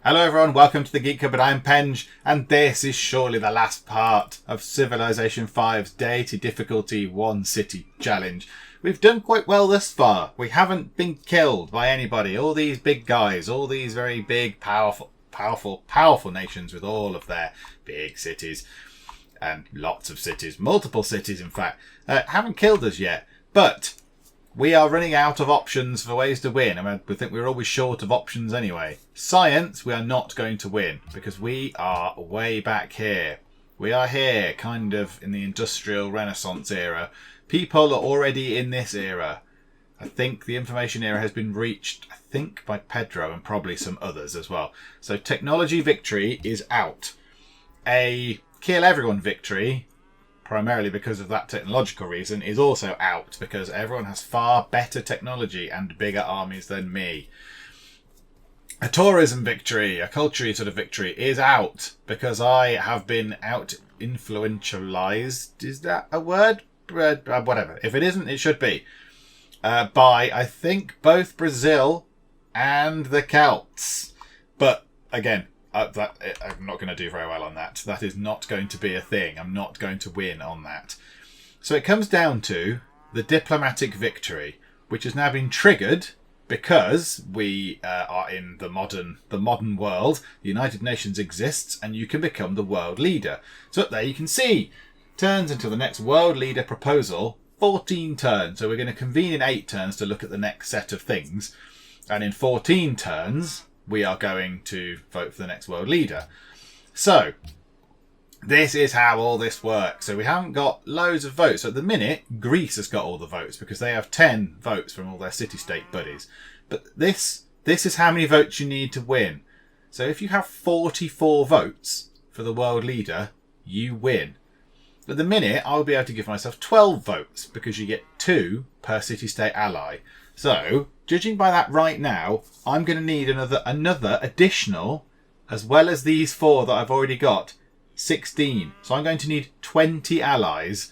Hello everyone, welcome to the Geek Cupboard. I'm Penge, and this is surely the last part of Civilization 5's Deity difficulty 1 city challenge. We've done quite well thus far. We haven't been killed by anybody. All these big guys, all these very big, powerful nations with all of their big cities and lots of cities, multiple cities in fact, haven't killed us yet. But we are running out of options for ways to win. I mean, we think we're always short of options anyway. Science, we are not going to win because we are way back here. We are here, kind of in the Industrial Renaissance era. People are already in this era. I think the information era has been reached, I think, by Pedro and probably some others as well. So technology victory is out. A kill everyone victory, primarily because of that technological reason, is also out because everyone has far better technology and bigger armies than me. A tourism victory, a culture sort of victory, is out because I have been out influentialized. Is that a word? Whatever. If it isn't, it should be. By, I think, both Brazil and the Celts. But again, I'm not going to do very well on that. That is not going to be a thing. I'm not going to win on that. So it comes down to the diplomatic victory, which has now been triggered because we are in the modern world. The United Nations exists, and you can become the world leader. So up there you can see turns until the next world leader proposal. 14 turns. So we're going to convene in 8 turns to look at the next set of things, and in 14 turns we are going to vote for the next world leader. So this is how all this works. So we haven't got loads of votes. So at the minute, Greece has got all the votes because they have 10 votes from all their city-state buddies. But this is how many votes you need to win. So if you have 44 votes for the world leader, you win. At the minute, I'll be able to give myself 12 votes because you get 2 per city-state ally. So, judging by that right now, I'm going to need another additional, as well as these 4 that I've already got, 16. So I'm going to need 20 allies,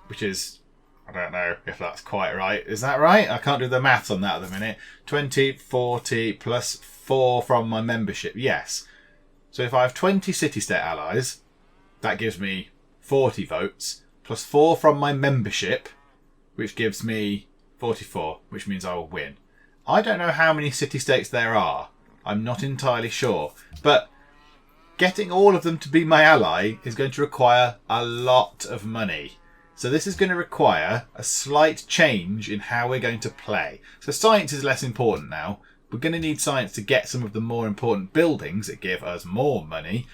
which is, I don't know if that's quite right. Is that right? I can't do the maths on that at the minute. 20, 40 plus 4 from my membership. Yes. So if I have 20 city-state allies, that gives me 40 votes, plus 4 from my membership, which gives me 44, which means I will win. I don't know how many city-states there are. I'm not entirely sure. But getting all of them to be my ally is going to require a lot of money. So this is going to require a slight change in how we're going to play. So science is less important now. We're going to need science to get some of the more important buildings that give us more money.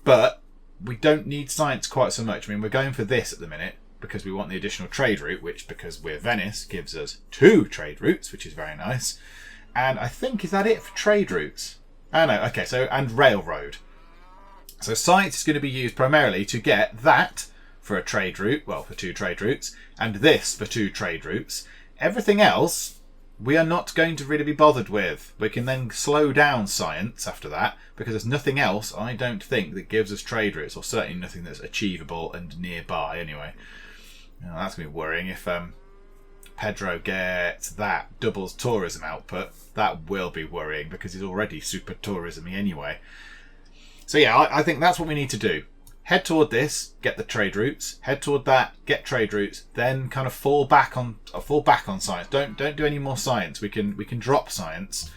But we don't need science quite so much. I mean, we're going for this at the minute because we want the additional trade route, which, because we're Venice, gives us 2 trade routes, which is very nice. And I think, is that it for trade routes? Oh no, okay, so, and railroad. So science is going to be used primarily to get that for a trade route, well, for 2 trade routes, and this for 2 trade routes. Everything else we are not going to really be bothered with. We can then slow down science after that because there's nothing else, I don't think, that gives us trade routes, or certainly nothing that's achievable and nearby anyway. Now, that's going to be worrying. If Pedro gets that, doubles tourism output, that will be worrying because he's already super tourism-y anyway. So yeah, I think that's what we need to do. Head toward this, get the trade routes. Head toward that, get trade routes. Then kind of fall back on science. Don't do any more science. We can drop science.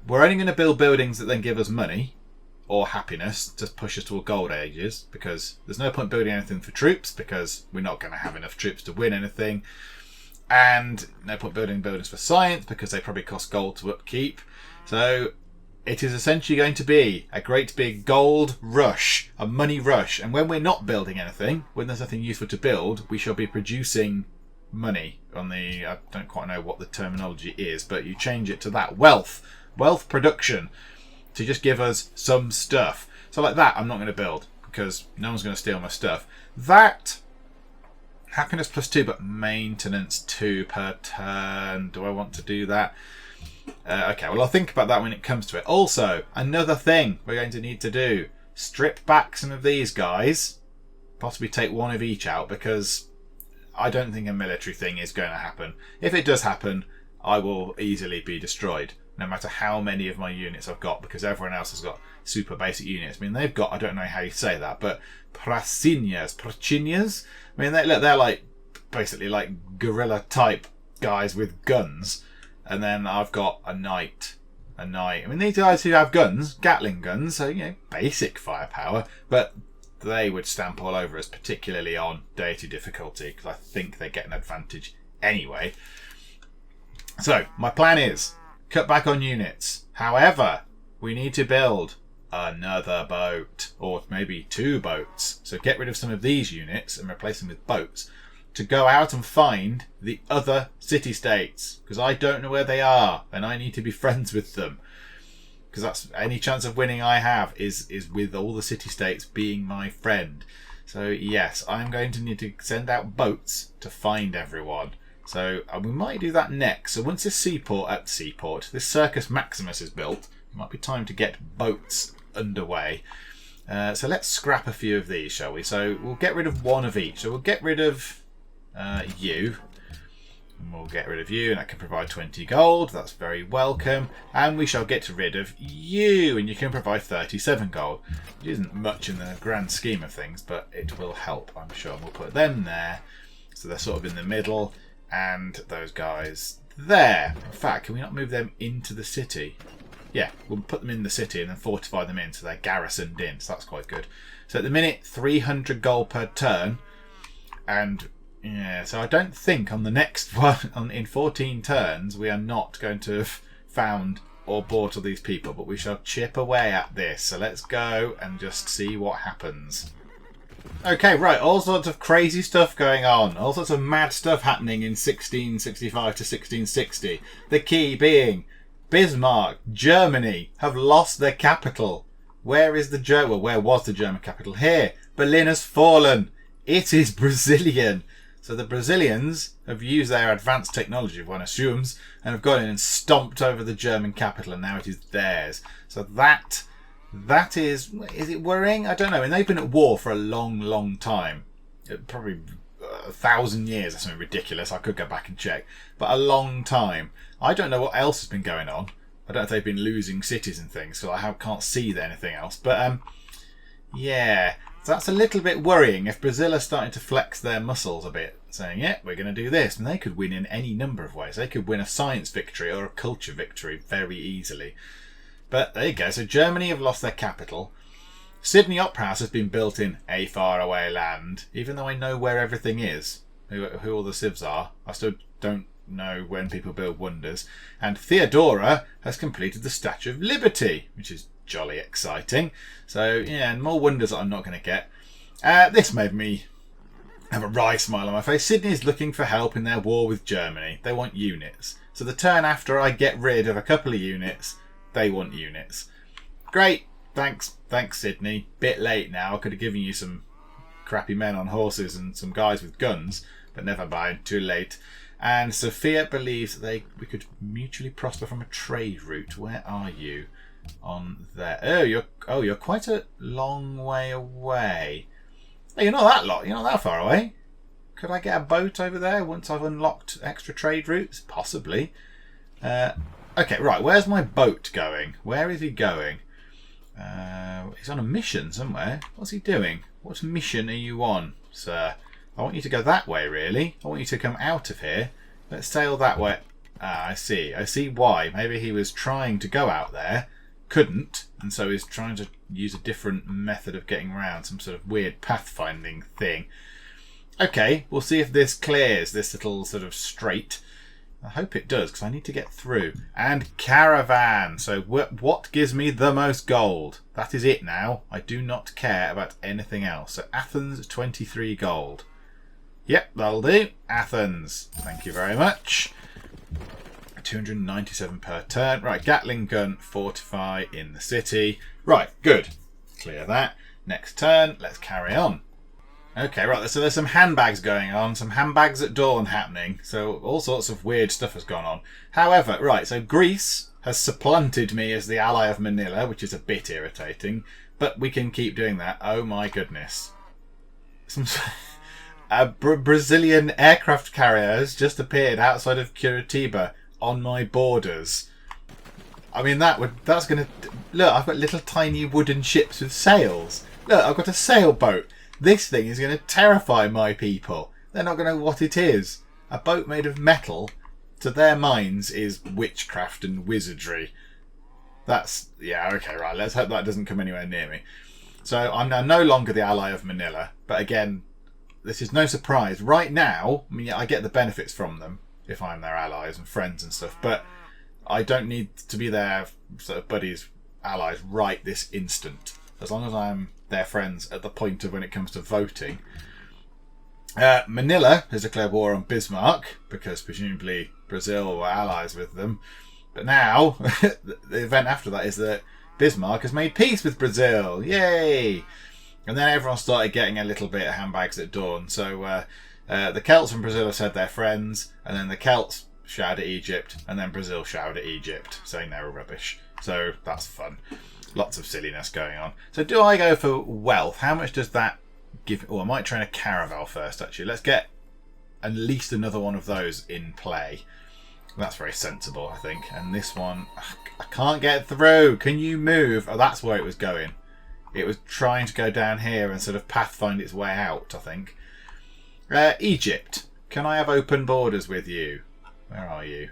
We're only going to build buildings that then give us money or happiness to push us toward gold ages, because there's no point building anything for troops because we're not going to have enough troops to win anything, and no point building buildings for science because they probably cost gold to upkeep. So it is essentially going to be a great big gold rush, a money rush. And when we're not building anything, when there's nothing useful to build, we shall be producing money on the, I don't quite know what the terminology is, but you change it to that, wealth production, to just give us some stuff. So like that, I'm not going to build because no one's going to steal my stuff. That, happiness +2, but maintenance 2 per turn. Do I want to do that? Okay, well, I'll think about that when it comes to it. Also, another thing we're going to need to do, strip back some of these guys, possibly take 1 of each out, because I don't think a military thing is going to happen. If it does happen, I will easily be destroyed. no matter how many of my units I've got, because everyone else has got super basic units. I mean, they've got, I don't know how you say that, but pracinas. I mean, they're like basically like guerrilla type guys with guns, and then I've got a knight. I mean, these guys who have guns, Gatling guns, so basic firepower, but they would stamp all over us, particularly on deity difficulty, because I think they get an advantage anyway. So my plan is cut back on units. However, we need to build another boat, or maybe 2 boats. So get rid of some of these units and replace them with boats to go out and find the other city-states, because I don't know where they are and I need to be friends with them, because that's any chance of winning I have is with all the city-states being my friend. So yes, I'm going to need to send out boats to find everyone. So we might do that next. So once this this Circus Maximus is built, it might be time to get boats underway. So let's scrap a few of these, shall we? So we'll get rid of 1 of each. So we'll get rid of you. And we'll get rid of you, and that can provide 20 gold. That's very welcome. And we shall get rid of you, and you can provide 37 gold. Which isn't much in the grand scheme of things, but it will help, I'm sure. We'll put them there. So they're sort of in the middle. And those guys there. In fact, can we not move them into the city? Yeah, we'll put them in the city and then fortify them in so they're garrisoned in. So that's quite good. So at the minute, 300 gold per turn. And yeah, so I don't think on the next one, in 14 turns, we are not going to have found or bought all these people. But we shall chip away at this. So let's go and just see what happens. Okay, right, all sorts of crazy stuff going on. All sorts of mad stuff happening in 1665 to 1660. The key being Bismarck, Germany, have lost their capital. Where was the German capital? Here. Berlin has fallen. It is Brazilian. So the Brazilians have used their advanced technology, one assumes, and have gone in and stomped over the German capital, and now it is theirs. So that is it worrying? I don't know. And they've been at war for a long, long time. Probably 1,000 years or something ridiculous. I could go back and check. But a long time. I don't know what else has been going on. I don't know if they've been losing cities and things, so I can't see anything else. But, yeah. So that's a little bit worrying if Brazil are starting to flex their muscles a bit, saying, yeah, we're going to do this. And they could win in any number of ways. They could win a science victory or a culture victory very easily. But there you go. So Germany have lost their capital. Sydney Opera House has been built in a faraway land. Even though I know where everything is, who all the civs are, I still don't know when people build wonders. And Theodora has completed the Statue of Liberty, which is jolly exciting. So yeah, and more wonders that I'm not going to get. This made me have a wry smile on my face. Sydney is looking for help in their war with Germany. They want units. So the turn after I get rid of a couple of units, they want units. Great. Thanks, Sydney. Bit late now. I could have given you some crappy men on horses and some guys with guns, but never mind. Too late. And Sophia believes that we could mutually prosper from a trade route. Where are you? On there. You're quite a long way away. Hey, you're not that long. You're not that far away. Could I get a boat over there once I've unlocked extra trade routes? Possibly. Okay, right. Where's my boat going? Where is he going? He's on a mission somewhere. What's he doing? What mission are you on, sir? I want you to go that way, really. I want you to come out of here. Let's sail that way. Ah, I see. I see why. Maybe he was trying to go out there, couldn't, and so he's trying to use a different method of getting around, some sort of weird pathfinding thing. Okay, we'll see if this clears this little sort of strait. I hope it does, because I need to get through. And caravan. So what gives me the most gold? That is it now. I do not care about anything else. So Athens, 23 gold. Yep, that'll do. Athens. Thank you very much. 297 per turn. Right, Gatling gun, fortify in the city. Right, good. Clear that. Next turn, let's carry on. Okay, right, so there's some handbags going on, some handbags at dawn happening, so all sorts of weird stuff has gone on. However, right, so Greece has supplanted me as the ally of Manila, which is a bit irritating, but we can keep doing that. Oh my goodness. A Brazilian aircraft carrier has just appeared outside of Curitiba on my borders. I mean, that's going to... Look, I've got little tiny wooden ships with sails. Look, I've got a sailboat. This thing is going to terrify my people. They're not going to know what it is. A boat made of metal, to their minds, is witchcraft and wizardry. That's... Yeah, okay, right. Let's hope that doesn't come anywhere near me. So I'm now no longer the ally of Manila. But again, this is no surprise. Right now, I mean, I get the benefits from them if I'm their allies and friends and stuff. But I don't need to be their sort of buddies, allies right this instant. As long as I'm their friends at the point of when it comes to voting. Manila has declared war on Bismarck because presumably Brazil were allies with them. But now, the event after that is that Bismarck has made peace with Brazil. Yay! And then everyone started getting a little bit of handbags at dawn. So the Celts from Brazil have said they're friends, and then the Celts shouted at Egypt, and then Brazil shouted at Egypt, saying they were rubbish. So that's fun. Lots of silliness going on. So do I go for wealth? How much does that give? Oh, I might train a caravel first, actually. Let's get at least another one of those in play. That's very sensible, I think. And this one, I can't get through. Can you move? Oh, that's where it was going. It was trying to go down here and sort of pathfind its way out, I think. Egypt. Can I have open borders with you? Where are you?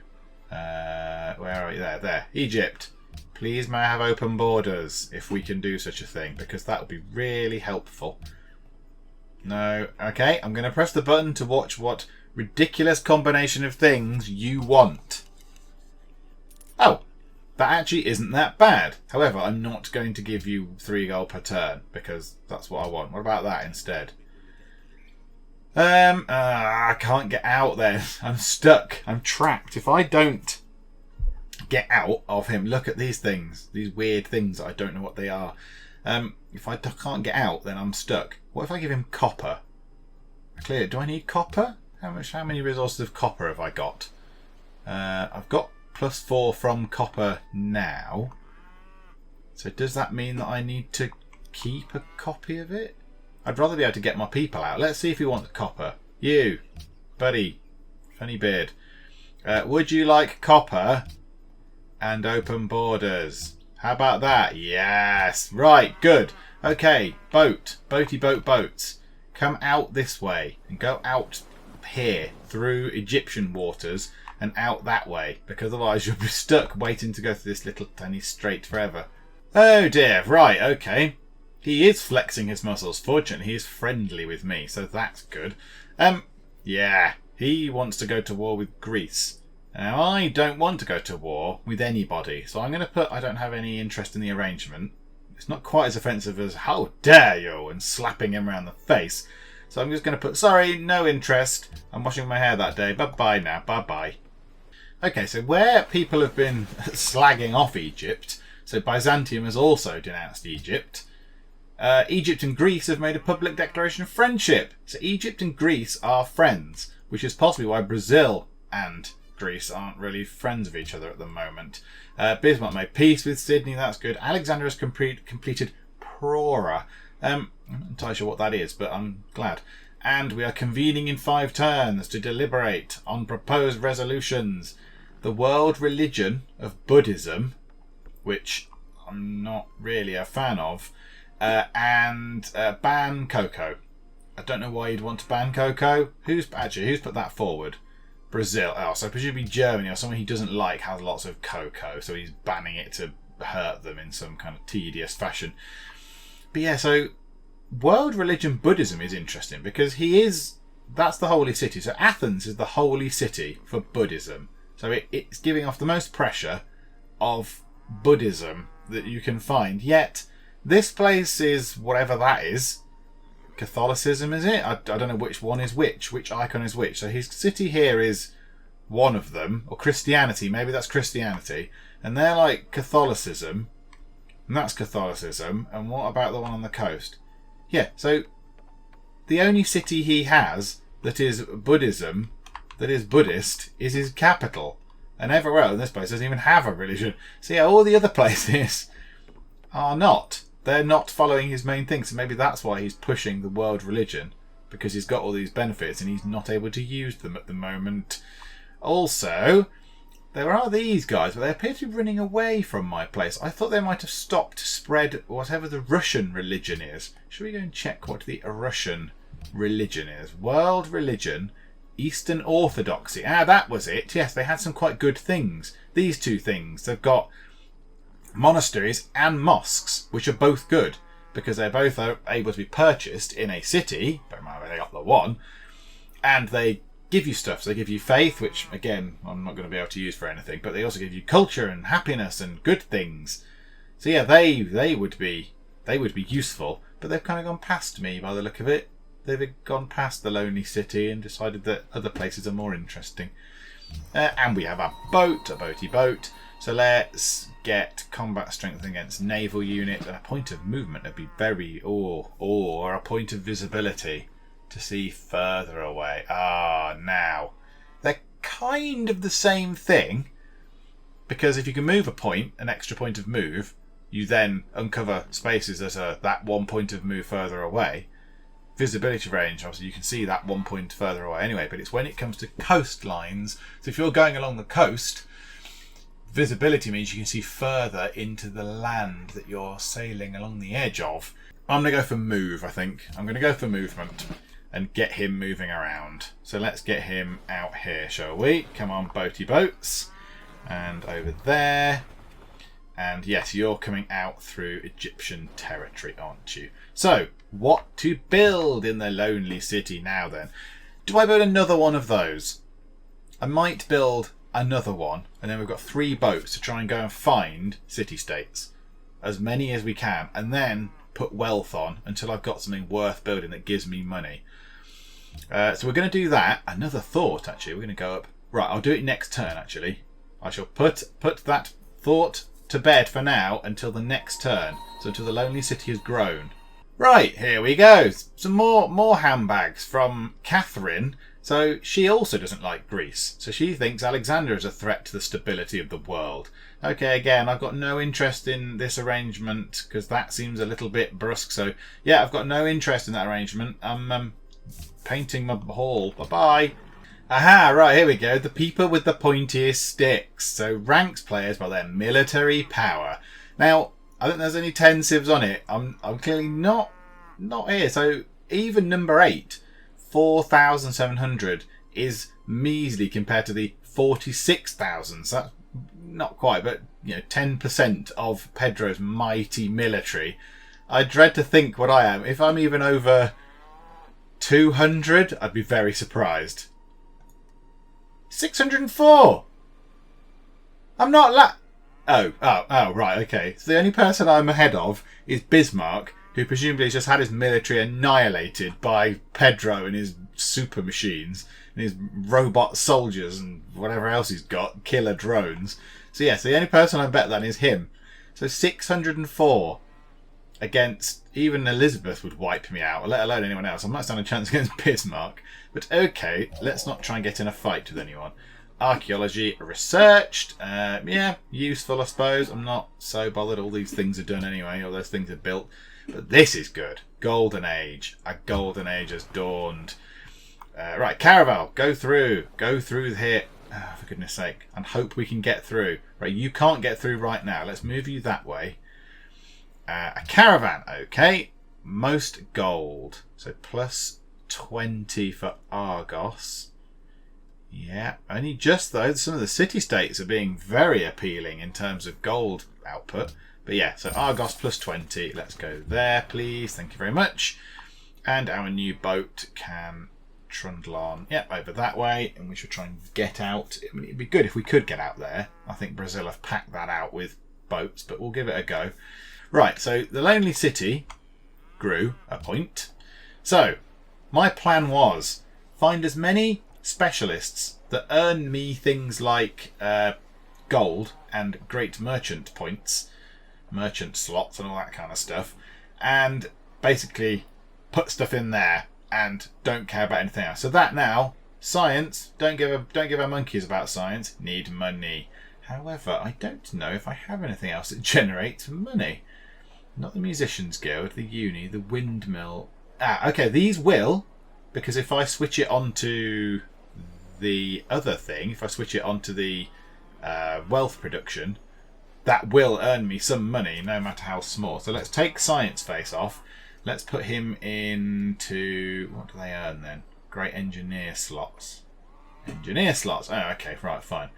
Where are you? There. Egypt. Please may I have open borders if we can do such a thing, because that would be really helpful. No. Okay, I'm going to press the button to watch what ridiculous combination of things you want. Oh, that actually isn't that bad. However, I'm not going to give you 3 gold per turn, because that's what I want. What about that instead? I can't get out then. I'm stuck. I'm trapped. If I don't get out of him, look at these things. These weird things that I don't know what they are. If I can't get out, then I'm stuck. What if I give him copper? Clear. Do I need copper? How many resources of copper have I got? I've got +4 from copper now. So does that mean that I need to keep a copy of it? I'd rather be able to get my people out. Let's see if he wants copper. You, buddy, funny beard. Would you like copper and open borders? How about that? Yes. Right, good. Okay, boats. Come out this way and go out here through Egyptian waters and out that way, because otherwise you'll be stuck waiting to go through this little tiny strait forever. Oh dear. Right, okay. He is flexing his muscles. Fortunately, he is friendly with me, so that's good. Yeah, he wants to go to war with Greece. Now, I don't want to go to war with anybody, so I'm going to put I don't have any interest in the arrangement. It's not quite as offensive as how dare you and slapping him around the face. So I'm just going to put sorry, no interest. I'm washing my hair that day. Bye-bye now. Bye-bye. Okay, so where people have been slagging off Egypt, so Byzantium has also denounced Egypt. Egypt and Greece have made a public declaration of friendship. So Egypt and Greece are friends, which is possibly why Brazil and Greece aren't really friends of each other at the moment. Bismarck made peace with Sydney. That's good. Alexander has completed Prora. I'm not entirely sure what that is, but I'm glad. And we are convening in 5 turns to deliberate on proposed resolutions. The world religion of Buddhism, which I'm not really a fan of, and ban cocoa. I don't know why you'd want to ban cocoa. Who's put that forward? Brazil. Oh, so presumably Germany or someone he doesn't like has lots of cocoa, so he's banning it to hurt them in some kind of tedious fashion. But yeah, so world religion Buddhism is interesting because that's the holy city. So Athens is the holy city for Buddhism. So it's giving off the most pressure of Buddhism that you can find. Yet this place is whatever that is. Catholicism, is it? I don't know which one is which icon is which. So his city here is one of them, or Christianity, maybe that's Christianity, and they're like Catholicism, and that's Catholicism, and what about the one on the coast? Yeah, so the only city he has that is Buddhism, that is Buddhist, is his capital, and everywhere else in this place doesn't even have a religion. So yeah, all the other places are not. They're not following his main thing, so maybe that's why he's pushing the world religion, because he's got all these benefits and he's not able to use them at the moment. Also, There are these guys, but they appear to be running away from my place. I thought they might have stopped to spread whatever the Russian religion is. Should we go and check what the Russian religion is? World religion, Eastern Orthodoxy. Ah, that was it. Yes, they had some quite good things. These two things. They've got monasteries and mosques, which are both good because they're both able to be purchased in a city. Bear in mind they got the one, and they give you stuff. So they give you faith, which again I'm not going to be able to use for anything, but they also give you culture and happiness and good things. So yeah, they would be useful, but they've kind of gone past me by the look of it. They've gone past the lonely city and decided that other places are more interesting. And we have our boat, a boaty boat. So let's get combat strength against naval unit, and a point of movement would be very, or a point of visibility to see further away. Now they're kind of the same thing, because if you can move a point, an extra point of move, you then uncover spaces that are that 1 point of move further away. Visibility range, obviously you can see that 1 point further away anyway, but it's when it comes to coastlines. So if you're going along the coast, visibility means you can see further into the land that you're sailing along the edge of. I'm going to go for move, I think. I'm going to go for movement and get him moving around. So let's get him out here, shall we? Come on, boaty boats. And over there. And yes, you're coming out through Egyptian territory, aren't you? So, what to build in the lonely city now then? Do I build another one of those? I might build another one, and then we've got 3 boats to try and go and find city-states. As many as we can, and then put wealth on until I've got something worth building that gives me money. So we're going to do that. Another thought, actually. We're going to go up. Right, I'll do it next turn, actually. I shall put that thought to bed for now until the next turn. So until the lonely city has grown. Right, here we go. Some more handbags from Catherine. So she also doesn't like Greece. So she thinks Alexander is a threat to the stability of the world. Okay, again, I've got no interest in this arrangement because that seems a little bit brusque. So yeah, I've got no interest in that arrangement. I'm painting my hall. Bye-bye. Aha, right, here we go. The people with the pointiest sticks. So ranks players by their military power. Now, I think there's only 10 civs on it. I'm clearly not here. So even number 8, 4,700 is measly compared to the 46,000. So that's not quite, but 10% of Pedro's mighty military. I dread to think what I am. If I'm even over 200, I'd be very surprised. 604. I'm not Oh, right, okay. So the only person I'm ahead of is Bismarck, who presumably has just had his military annihilated by Pedro and his super machines and his robot soldiers and whatever else he's got, killer drones. So yes, the only person I'm better than is him. So 604 against, even Elizabeth would wipe me out, let alone anyone else. I might stand a chance against Bismarck. But okay, let's not try and get in a fight with anyone. Archaeology researched. Yeah, useful I suppose. I'm not so bothered. All these things are done anyway. All those things are built. But this is good. Golden Age. A golden age has dawned. Right, Caravel, go through. Go through here. Oh, for goodness sake. And hope we can get through. Right, you can't get through right now. Let's move you that way. A caravan, okay. Most gold. So plus 20 for Argos. Yeah, only just though. Some of the city-states are being very appealing in terms of gold output. But yeah, so Argos plus 20. Let's go there, please. Thank you very much. And our new boat can trundle on, over that way. And we should try and get out. I mean, it'd be good if we could get out there. I think Brazil have packed that out with boats, but we'll give it a go. Right, so the Lonely City grew a point. So my plan was find as many specialists that earn me things like gold and great merchant points, merchant slots and all that kind of stuff, and basically put stuff in there and don't care about anything else. So that now, science, don't give a monkeys about science, need money. However, I don't know if I have anything else that generates money. Not the Musicians Guild, the uni, the windmill. Okay, these will, because if I switch it onto the other thing, if I switch it onto the wealth production, that will earn me some money, no matter how small. So let's take science face off. Let's put him into... What do they earn then? Great engineer slots. Engineer slots. Oh, okay, right, fine.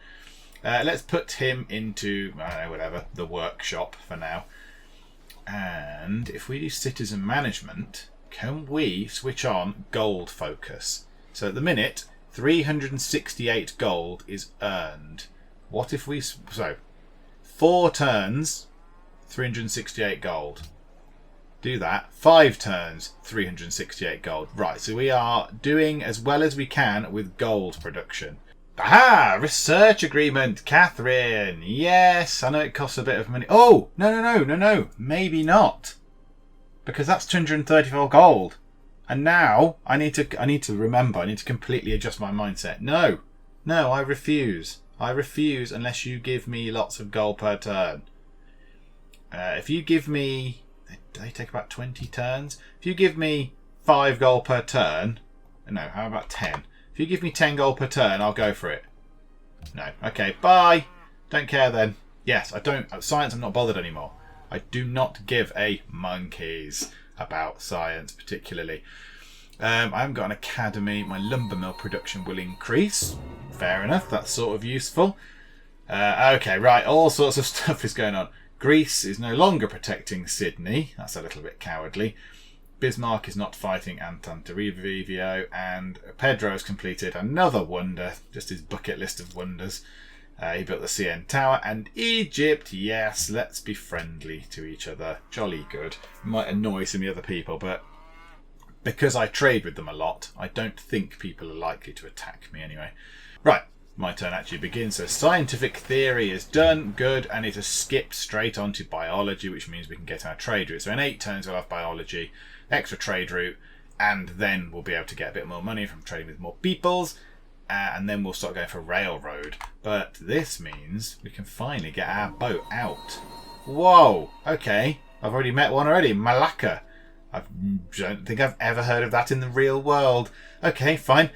Let's put him into, I don't know, whatever, the workshop for now. And if we do citizen management, can we switch on gold focus? So at the minute, 368 gold is earned. What if we... So, 4 turns, 368 gold. Do that. 5 turns, 368 gold. Right, so we are doing as well as we can with gold production. Aha! Research agreement, Catherine. Yes, I know it costs a bit of money. Oh, no. Maybe not. Because that's 234 gold. And now I need to remember, I need to completely adjust my mindset. No, I refuse. I refuse unless you give me lots of gold per turn. If you give me... They take about 20 turns. If you give me 5 gold per turn... No, how about 10? If you give me 10 gold per turn, I'll go for it. No. Okay, bye. Don't care then. Yes, I don't... Science, I'm not bothered anymore. I do not give a monkeys about science, particularly. I haven't got an academy. My lumber mill production will increase. Fair enough. That's sort of useful. Okay, right. All sorts of stuff is going on. Greece is no longer protecting Sydney. That's a little bit cowardly. Bismarck is not fighting Antananarivo, and Pedro has completed another wonder, just his bucket list of wonders. He built the CN Tower, and Egypt, yes, let's be friendly to each other. Jolly good. Might annoy some of the other people, but because I trade with them a lot, I don't think people are likely to attack me anyway. Right, my turn actually begins. So scientific theory is done, good, and it has skipped straight onto biology, which means we can get our trade route. So in 8 turns we'll have biology, extra trade route, and then we'll be able to get a bit more money from trading with more peoples, and then we'll start going for railroad. But this means we can finally get our boat out. Whoa, okay, I've already met one already, Malacca. I don't think I've ever heard of that in the real world. Okay, fine.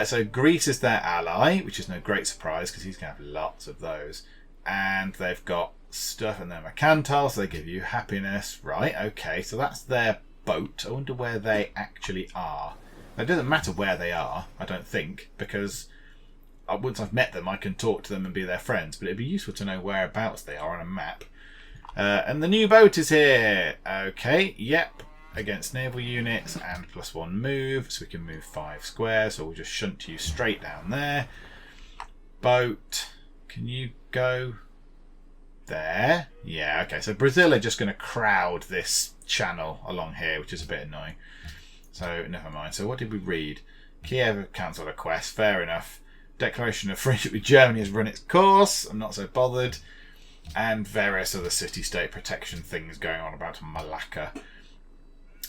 So Greece is their ally, which is no great surprise because he's going to have lots of those. And they've got stuff in their mercantile, so they give you happiness. Right, okay, so that's their boat. I wonder where they actually are. It doesn't matter where they are, I don't think, because once I've met them, I can talk to them and be their friends. But it'd be useful to know whereabouts they are on a map. And the new boat is here. Okay, yep. Against naval units and +1 move, so we can move 5 squares. So we'll just shunt you straight down there. Boat, can you go there? Yeah, okay. So Brazil are just going to crowd this channel along here, which is a bit annoying. So never mind. So what did we read? Kiev cancelled a quest. Fair enough. Declaration of friendship with Germany has run its course. I'm not so bothered. And various other city-state protection things going on about Malacca.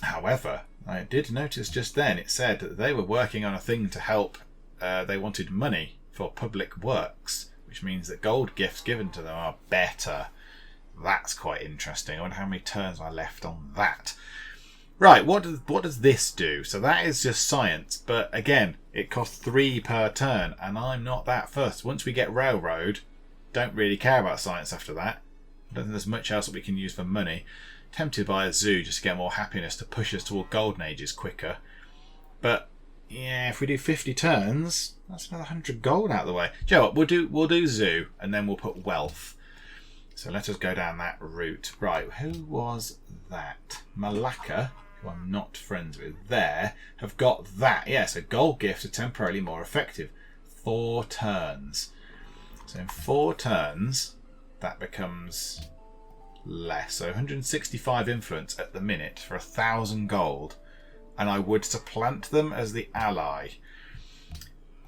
However, I did notice just then it said that they were working on a thing to help. They wanted money for public works, which means that gold gifts given to them are better. That's quite interesting. I wonder how many turns I left on that. Right, what does this do? So that is just science, but again, it costs 3 per turn, and I'm not that fussed. Once we get railroad, don't really care about science after that. I don't think there's much else that we can use for money. Tempted by a zoo just to get more happiness to push us toward golden ages quicker. But yeah, if we do 50 turns, that's another 100 gold out of the way. Do you know what? We'll do zoo, and then we'll put wealth. So let us go down that route. Right, who was that? Malacca, who I'm not friends with there, have got that. Yeah, so gold gifts are temporarily more effective. 4 turns. So in 4 turns, that becomes less. So 165 influence at the minute for 1,000 gold. And I would supplant them as the ally.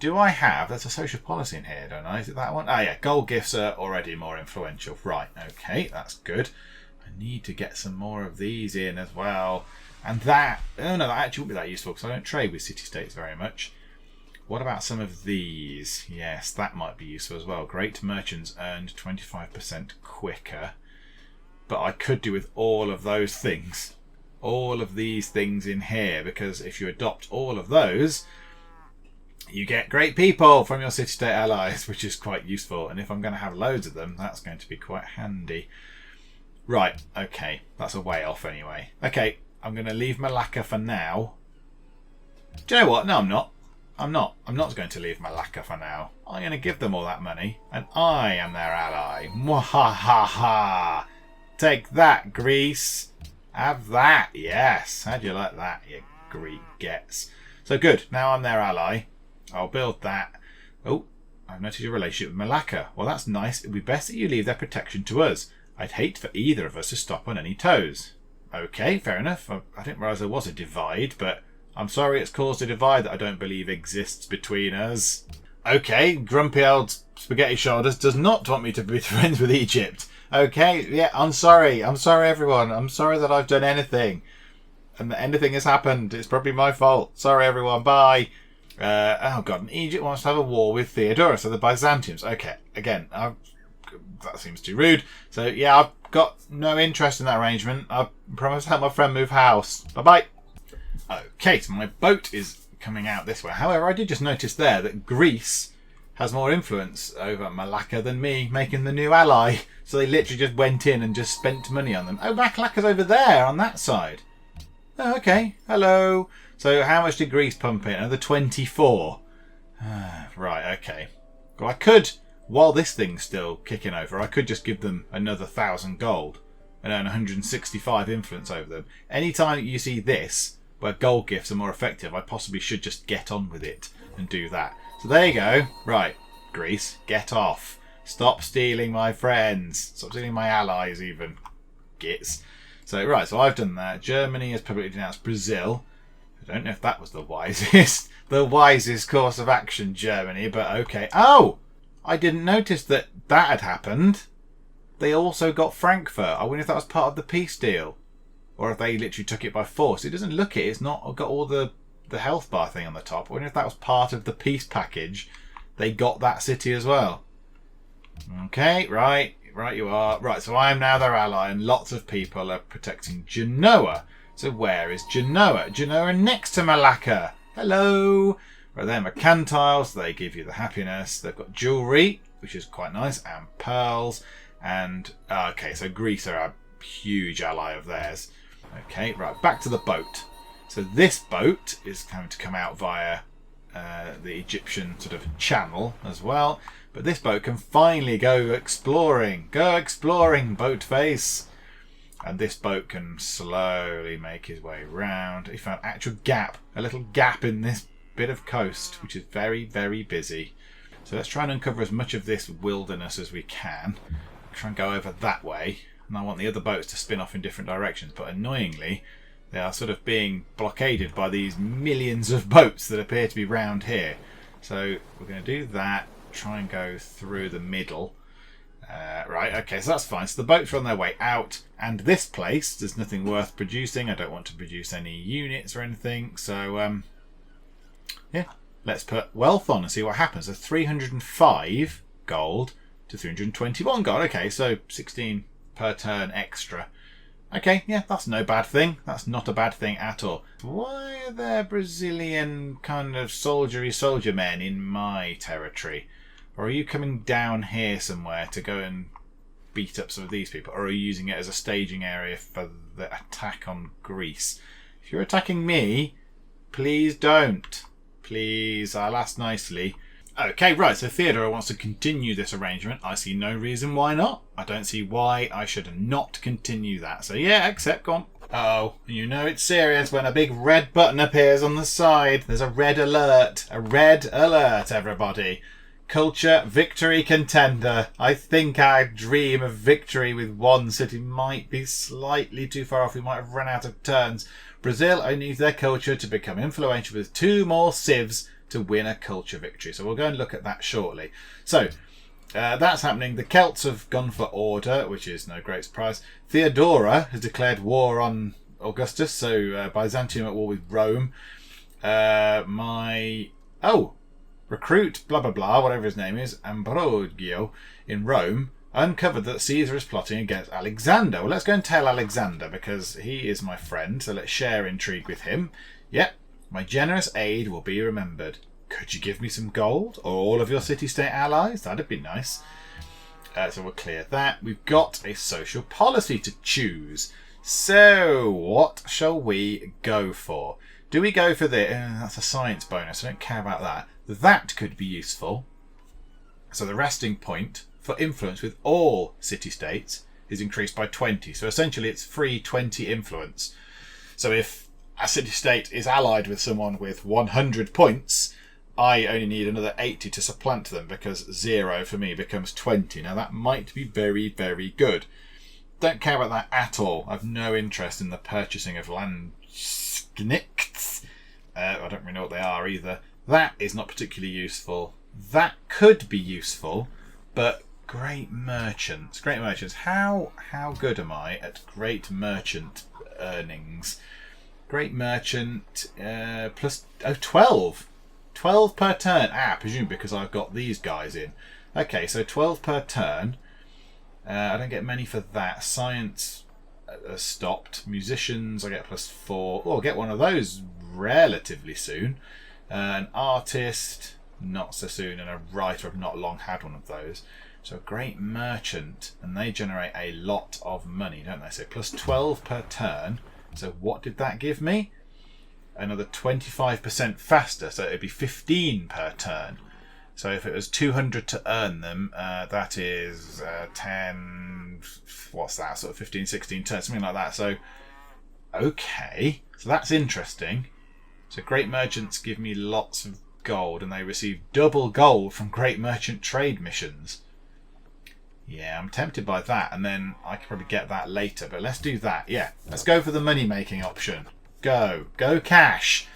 Do I have... There's a social policy in here, don't I? Is it that one? Ah, yeah. Gold gifts are already more influential. Right, okay. That's good. I need to get some more of these in as well. And that... Oh, no, that actually won't be that useful because I don't trade with city-states very much. What about some of these? Yes, that might be useful as well. Great merchants earned 25% quicker. But I could do with all of those things. All of these things in here. Because if you adopt all of those, You get great people from your city-state allies, which is quite useful. And if I'm going to have loads of them, that's going to be quite handy. Right, okay. That's a way off anyway. Okay, I'm going to leave Malacca for now. Do you know what? No, I'm not. I'm not going to leave Malacca for now. I'm going to give them all that money, and I am their ally. Mwahaha! Take that, Greece. Have that. Yes. How do you like that, you Greek gets? So good. Now I'm their ally. I'll build that. Oh, I've noticed your relationship with Malacca. Well, that's nice. It would be best that you leave their protection to us. I'd hate for either of us to stop on any toes. Okay, fair enough. I didn't realise there was a divide, but I'm sorry it's caused a divide that I don't believe exists between us. Okay, grumpy old spaghetti shoulders does not want me to be friends with Egypt. Okay, yeah, I'm sorry. I'm sorry, everyone. I'm sorry that I've done anything. And that anything has happened. It's probably my fault. Sorry, everyone. Bye. Oh, God. And Egypt wants to have a war with Theodora, so the Byzantiums. Okay, again, that seems too rude. So, yeah, I've got no interest in that arrangement. I promise to help my friend move house. Bye-bye. Okay, so my boat is coming out this way. However, I did just notice there that Greece has more influence over Malacca than me, making the new ally. So they literally just went in and just spent money on them. Oh, Malacca's over there on that side. Oh, okay. Hello. So how much did Greece pump in? Another 24. Right, okay. Well, I could, while this thing's still kicking over, I could just give them another 1,000 gold and earn 165 influence over them. Anytime you see this, where gold gifts are more effective, I possibly should just get on with it and do that. So there you go. Right, Greece, get off. Stop stealing my friends. Stop stealing my allies even. Gits. So, right, so I've done that. Germany has publicly denounced Brazil. I don't know if that was the wisest course of action, Germany, but okay. Oh! I didn't notice that had happened. They also got Frankfurt. I wonder if that was part of the peace deal. Or if they literally took it by force. It doesn't look it. It's not got all the health bar thing on the top. I wonder if that was part of the peace package. They got that city as well. Okay, right you are. Right, so I am now their ally, and lots of people are protecting Genoa. So where is Genoa? Genoa next to Malacca. Hello. Right, they're mercantile, so they give you the happiness. They've got jewellery, which is quite nice, and pearls. And, okay, so Greece are a huge ally of theirs. Okay, right, back to the boat. So this boat is going to come out via the Egyptian sort of channel as well. But this boat can finally go exploring. Go exploring, boat face. And this boat can slowly make his way round. He found an actual gap, a little gap in this bit of coast, which is very, very busy. So let's try and uncover as much of this wilderness as we can. Try and go over that way. And I want the other boats to spin off in different directions. But annoyingly, they are sort of being blockaded by these millions of boats that appear to be round here. So we're going to do that. Try and go through the middle. Right, okay, so that's fine. So the boats are on their way out. And this place, there's nothing worth producing. I don't want to produce any units or anything. So, yeah, let's put wealth on and see what happens. So 305 gold to 321 gold. Okay, so 16 per turn extra. Okay, yeah, that's no bad thing. That's not a bad thing at all. Why are there Brazilian kind of soldier men in my territory? Or are you coming down here somewhere to go and beat up some of these people? Or are you using it as a staging area for the attack on Greece? If you're attacking me, please don't. Please, I'll ask nicely. Okay, right, so Theodora wants to continue this arrangement. I see no reason why not. I don't see why I should not continue that. So yeah, accept, go on. Oh, you know it's serious when a big red button appears on the side. There's a red alert. A red alert, everybody. Culture victory contender. I think our dream of victory with one city might be slightly too far off. We might have run out of turns. Brazil only needs their culture to become influential with 2 more civs to win a culture victory. So we'll go and look at that shortly. So that's happening. The Celts have gone for order, which is no great surprise. Theodora has declared war on Augustus, so Byzantium at war with Rome. Recruit, blah blah blah, whatever his name is, Ambrogio in Rome, uncovered that Caesar is plotting against Alexander. Well, let's go and tell Alexander, because he is my friend, so let's share intrigue with him. Yep, my generous aid will be remembered. Could you give me some gold? Or all of your city-state allies? That'd be nice. So we'll clear that. We've got a social policy to choose. So what shall we go for? Do we go for the... that's a science bonus. I don't care about that. That could be useful. So the resting point for influence with all city-states is increased by 20. So essentially it's free 20 influence. So if a city-state is allied with someone with 100 points, I only need another 80 to supplant them, because 0 for me becomes 20. Now that might be very, very good. Don't care about that at all. I've no interest in the purchasing of land sknicks. I don't really know what they are either. That is not particularly useful. That could be useful, but great merchants. Great merchants. How good am I at great merchant earnings? Great merchant plus 12. 12 per turn. Presumably because I've got these guys in. Okay, so 12 per turn. I don't get many for that. Science has stopped. Musicians, I get plus 4. Oh, I'll get one of those relatively soon. An artist, not so soon. And a writer, I've not long had one of those. So a great merchant. And they generate a lot of money, don't they? So plus 12 per turn. So what did that give me? Another 25% faster, so it'd be 15 per turn. So if it was 200 to earn them, that is 10, what's that, sort of 15, 16 turns, something like that. So, okay, so that's interesting. So great merchants give me lots of gold, and they receive double gold from great merchant trade missions. Yeah, I'm tempted by that, and then I could probably get that later, but let's do that. Yeah, let's go for the money-making option. Go cash.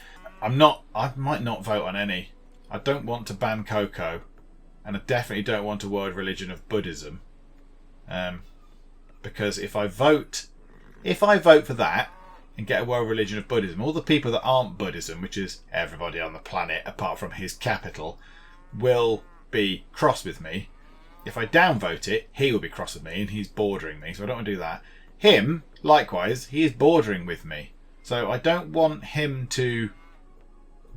I might not vote on any. I don't want to ban cocoa, and I definitely don't want a world religion of Buddhism. Because if I vote for that and get a world religion of Buddhism, all the people that aren't Buddhism, which is everybody on the planet apart from his capital, will be cross with me. If I downvote it, he will be cross with me, and he's bordering me, so I don't want to do that. Him, likewise, he is bordering with me. So I don't want him to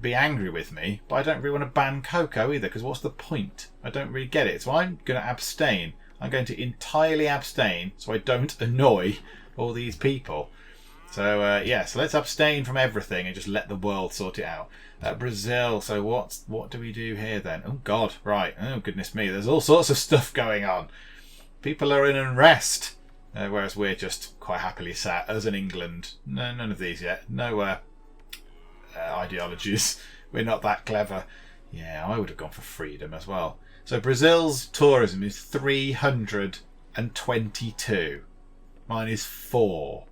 be angry with me, but I don't really want to ban cocoa either, because what's the point? I don't really get it. So I'm going to abstain. I'm going to entirely abstain so I don't annoy all these people. So yeah, so let's abstain from everything and just let the world sort it out. Brazil, so what do we do here then? Oh God, right. Oh goodness me, there's all sorts of stuff going on. People are in unrest. Whereas we're just quite happily sat, as in England. No, none of these yet. No ideologies. We're not that clever. Yeah, I would have gone for freedom as well. So Brazil's tourism is 322. Mine is 4.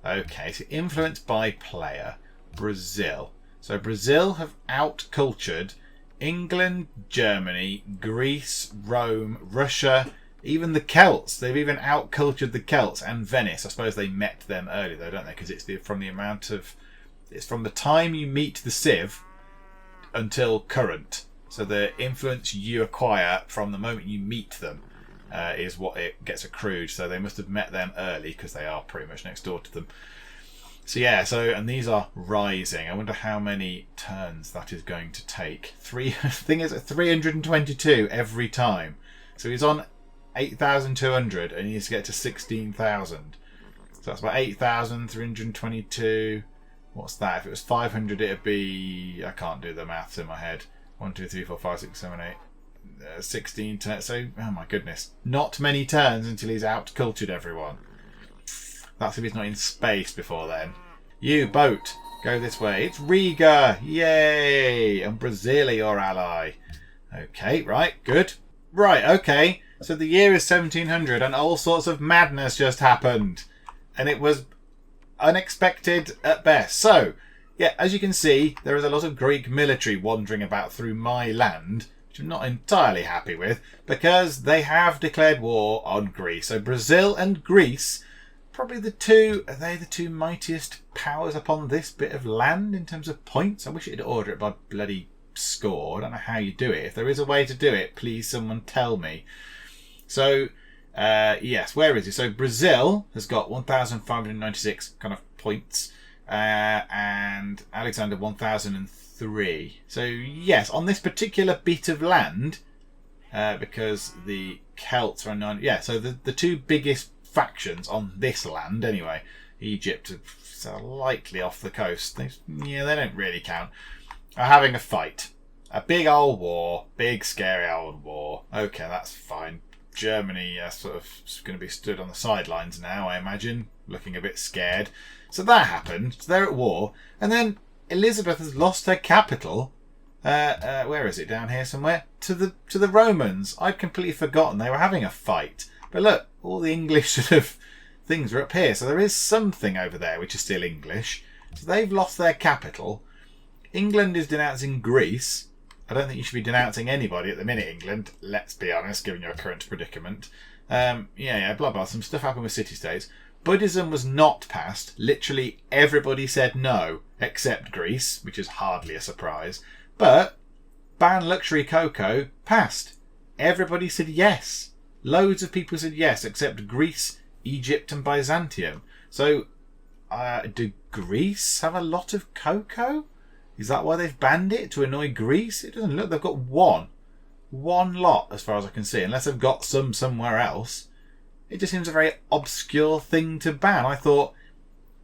Okay, so influence by player. Brazil. So Brazil have out-cultured England, Germany, Greece, Rome, Russia... Even the Celts, they've even out-cultured the Celts and Venice. I suppose they met them early though, don't they? Because it's from the time you meet the Civ until current. So the influence you acquire from the moment you meet them is what it gets accrued. So they must have met them early because they are pretty much next door to them. So yeah, and these are rising. I wonder how many turns that is going to take. Thing is, 322 every time. So he's on 8,200 and he needs to get to 16,000. So that's about 8,322. What's that? If it was 500, it'd be... I can't do the maths in my head. 1, 2, 3, 4, 5, 6, 7, 8... 16 turns. So, oh my goodness. Not many turns until he's out-cultured everyone. That's if he's not in space before then. You, boat, go this way. It's Riga! Yay! And Brazil are your ally. Okay, right, good. Right, okay. So the year is 1700 and all sorts of madness just happened. And it was unexpected at best. So, yeah, as you can see, there is a lot of Greek military wandering about through my land, which I'm not entirely happy with, because they have declared war on Greece. So Brazil and Greece, probably the two mightiest powers upon this bit of land in terms of points. I wish it'd order it by bloody score. I don't know how you do it. If there is a way to do it, please someone tell me. So, yes, where is it? So Brazil has got 1,596 kind of points. and Alexander 1003. So yes, on this particular bit of land, because the Celts are so the two biggest factions on this land anyway, Egypt are slightly off the coast, they don't really count, are having a fight. A big old war, big scary old war. Okay, that's fine. Germany sort of going to be stood on the sidelines now, I imagine, looking a bit scared. So that happened. So they're at war. And then Elizabeth has lost her capital. Where is it? Down here somewhere? To the Romans. I'd completely forgotten they were having a fight. But look, all the English sort of things are up here. So there is something over there which is still English. So they've lost their capital. England is denouncing Greece. I don't think you should be denouncing anybody at the minute, England. Let's be honest, given your current predicament. Blah, blah. Some stuff happened with city-states. Buddhism was not passed. Literally everybody said no, except Greece, which is hardly a surprise. But ban luxury cocoa passed. Everybody said yes. Loads of people said yes, except Greece, Egypt and Byzantium. So, do Greece have a lot of cocoa? Is that why they've banned it? To annoy Greece? It doesn't look. They've got one lot as far as I can see. Unless they've got some somewhere else. It just seems a very obscure thing to ban. I thought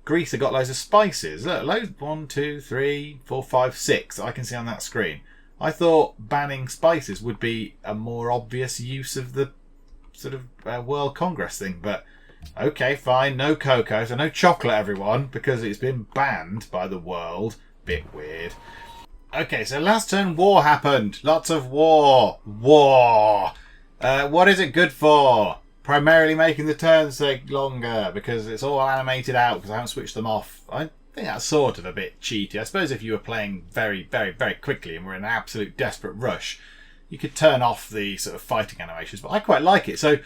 Greece have got loads of spices. Look, loads. 1, 2, 3, 4, 5, 6 that I can see on that screen. I thought banning spices would be a more obvious use of the sort of World Congress thing. But okay, fine. No cocoa. So no chocolate, everyone. Because it's been banned by the world. Bit weird. Okay, so last turn war happened. Lots of war. What is it good for? Primarily making the turns take longer because it's all animated out because I haven't switched them off. I think that's sort of a bit cheaty. I suppose if you were playing very, very, very quickly and were in an absolute desperate rush, you could turn off the sort of fighting animations, but I quite like it. So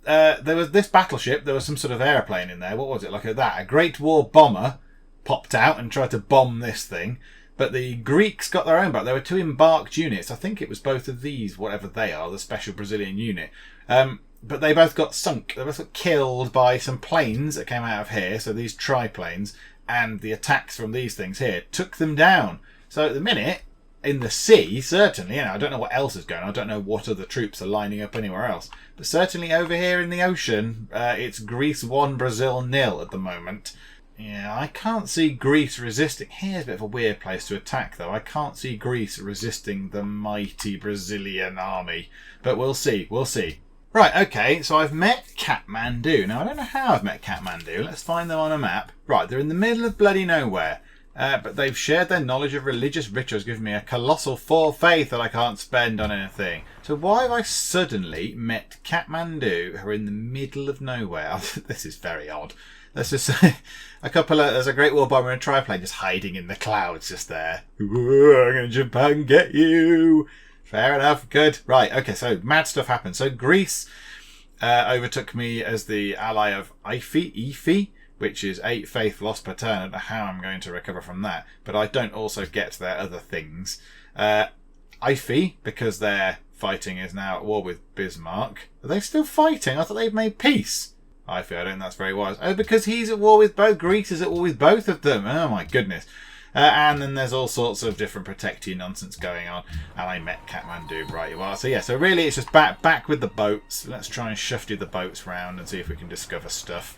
there was this battleship, there was some sort of airplane in there. What was it? Like a Great War bomber popped out and tried to bomb this thing, but the Greeks got their own back. There were 2 embarked units. I think it was both of these, whatever they are, the special Brazilian unit. But they both got sunk. They both got killed by some planes that came out of here, so these triplanes, and the attacks from these things here took them down. So at the minute, in the sea, certainly, I don't know what else is going on. I don't know what other troops are lining up anywhere else. But certainly over here in the ocean, it's Greece 1, Brazil 0 at the moment. Yeah, I can't see Greece resisting. Here's a bit of a weird place to attack, though. I can't see Greece resisting the mighty Brazilian army. But we'll see. We'll see. Right, okay, so I've met Kathmandu. Now, I don't know how I've met Kathmandu. Let's find them on a map. Right, they're in the middle of bloody nowhere. But they've shared their knowledge of religious rituals, giving me a colossal 4 faith that I can't spend on anything. So why have I suddenly met Kathmandu, who are in the middle of nowhere? This is very odd. Let's just say there's a Great War bomber and a triplane just hiding in the clouds just there. Ooh, I'm going to jump out and get you. Fair enough. Good. Right. Okay. So mad stuff happened. So Greece overtook me as the ally of Ifi, which is 8 faith lost per turn. I don't know how I'm going to recover from that. But I don't also get their other things. Ifi, because their fighting is now at war with Bismarck. Are they still fighting? I thought they'd made peace. I don't think that's very wise. Oh, because he's at war with both. Greece is at war with both of them. Oh, my goodness. And then there's all sorts of different protectee nonsense going on. And I met Kathmandu. Right, well, so yeah. So really, it's just back with the boats. Let's try and shufty the boats round and see if we can discover stuff.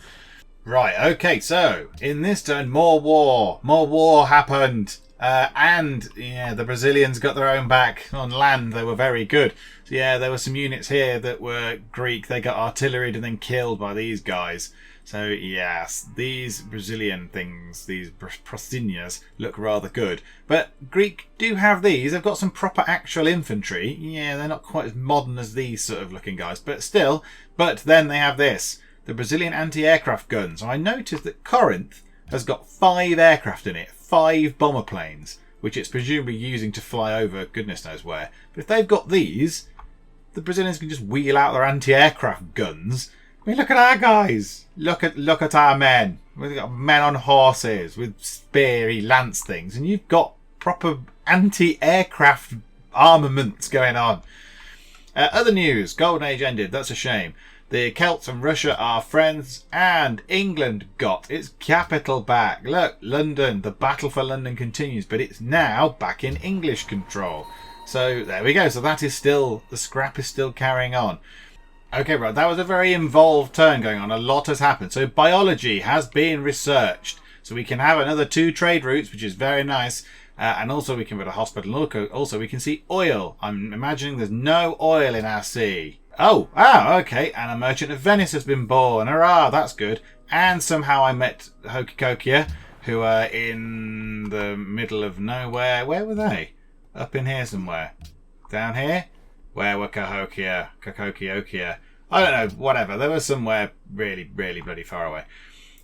Right, okay. So, in this turn, more war. More war happened. And, yeah, the Brazilians got their own back. On land, they were very good. So, yeah, there were some units here that were Greek. They got artilleried and then killed by these guys. So, yes, these Brazilian things, these Procinhas, look rather good. But Greek do have these. They've got some proper actual infantry. Yeah, they're not quite as modern as these sort of looking guys, but still. But then they have this, the Brazilian anti-aircraft guns. And I noticed that Corinth has got 5 aircraft in it, 5 bomber planes, which it's presumably using to fly over goodness knows where. But if they've got these, the Brazilians can just wheel out their anti-aircraft guns. I mean, look at our guys. Look at our men. We've got men on horses with speary lance things, and you've got proper anti-aircraft armaments going on. Other news: Golden Age ended. That's a shame. The Celts and Russia are friends, and England got its capital back. Look, London, the battle for London continues, but it's now back in English control. So there we go. So that is still, the scrap is still carrying on. Okay, right, that was a very involved turn going on. A lot has happened. So biology has been researched. So we can have another 2 trade routes, which is very nice. And also we can put a hospital. Also we can see oil. I'm imagining there's no oil in our sea. Okay. And a merchant of Venice has been born. Hurrah, that's good. And somehow I met Hokikokia, who are in the middle of nowhere. Where were they? Up in here somewhere. Down here? Where were Cahokia? I don't know, whatever. They were somewhere really, really bloody far away.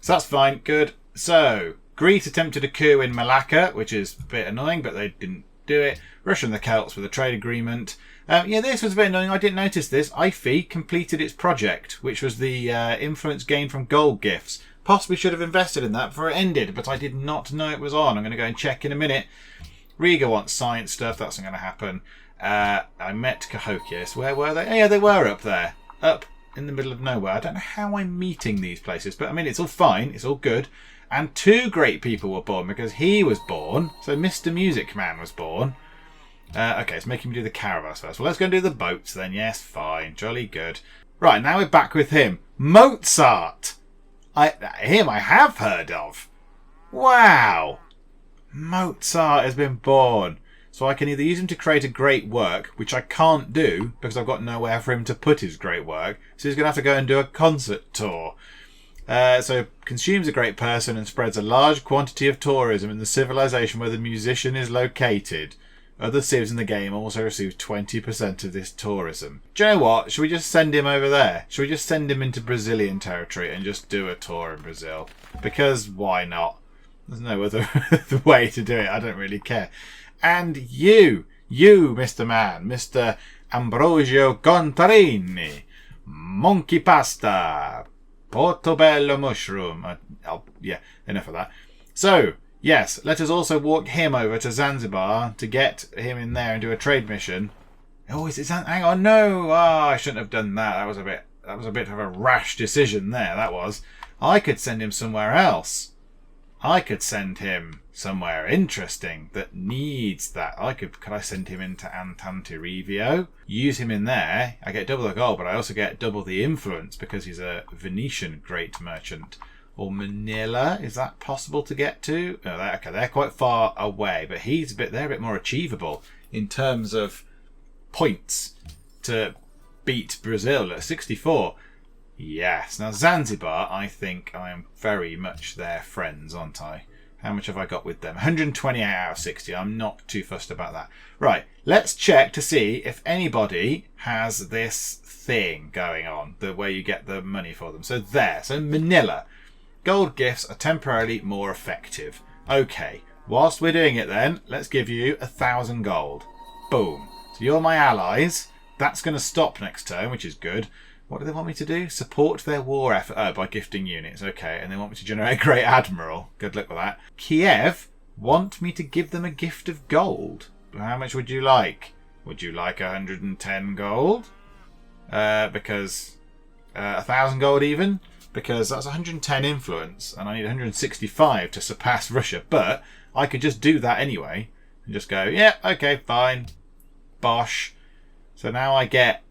So that's fine, good. So, Greece attempted a coup in Malacca, which is a bit annoying, but they didn't do it. Russia and the Celts with a trade agreement. This was a bit annoying. I didn't notice this. IFE completed its project, which was the influence gained from gold gifts. Possibly should have invested in that before it ended, but I did not know it was on. I'm going to go and check in a minute. Riga wants science stuff. That's not going to happen. I met Cahokia. Where were they? Oh, yeah, they were up there. Up in the middle of nowhere. I don't know how I'm meeting these places, but I mean, it's all fine. It's all good. And 2 great people were born because he was born. So Mr. Music Man was born. Okay, let's make him do the caravans first. Well, let's go and do the boats then. Yes, fine. Jolly good. Right, now we're back with him. Mozart! Him I have heard of. Wow! Mozart has been born. So I can either use him to create a great work, which I can't do because I've got nowhere for him to put his great work. So he's going to have to go and do a concert tour. So consumes a great person and spreads a large quantity of tourism in the civilization where the musician is located. Other civs in the game also receive 20% of this tourism. Do you know what? Should we just send him over there? Should we just send him into Brazilian territory and just do a tour in Brazil? Because why not? There's no other way to do it. I don't really care. And you, Mr. Man, Mr. Ambrosio Contarini, monkey pasta, portobello mushroom. Yeah, enough of that. So, yes, let us also walk him over to Zanzibar to get him in there and do a trade mission. Oh, is it hang on, no, I shouldn't have done that. That was a bit of a rash decision there, that was. I could send him somewhere else. I could send him somewhere interesting that needs that. Could I send him into Antananarivo? Use him in there. I get double the gold, but I also get double the influence because he's a Venetian great merchant. Or Manila, is that possible to get to? Oh, okay, they're quite far away, but they're a bit more achievable in terms of points to beat Brazil at 64. Yes. Now, Zanzibar, I think I am very much their friends, aren't I? How much have I got with them? 128 out of 60. I'm not too fussed about that. Right. Let's check to see if anybody has this thing going on, where you get the money for them. So there. So Manila. Gold gifts are temporarily more effective. Okay. Whilst we're doing it then, let's give you 1,000 gold. Boom. So you're my allies. That's going to stop next turn, which is good. What do they want me to do? Support their war effort. Oh, by gifting units. Okay, and they want me to generate a Great Admiral. Good luck with that. Kiev want me to give them a gift of gold. How much would you like? Would you like 110 gold? Because 1,000 gold even? Because that's 110 influence, and I need 165 to surpass Russia. But I could just do that anyway. And just go, yeah, okay, fine. Bosh. So now I get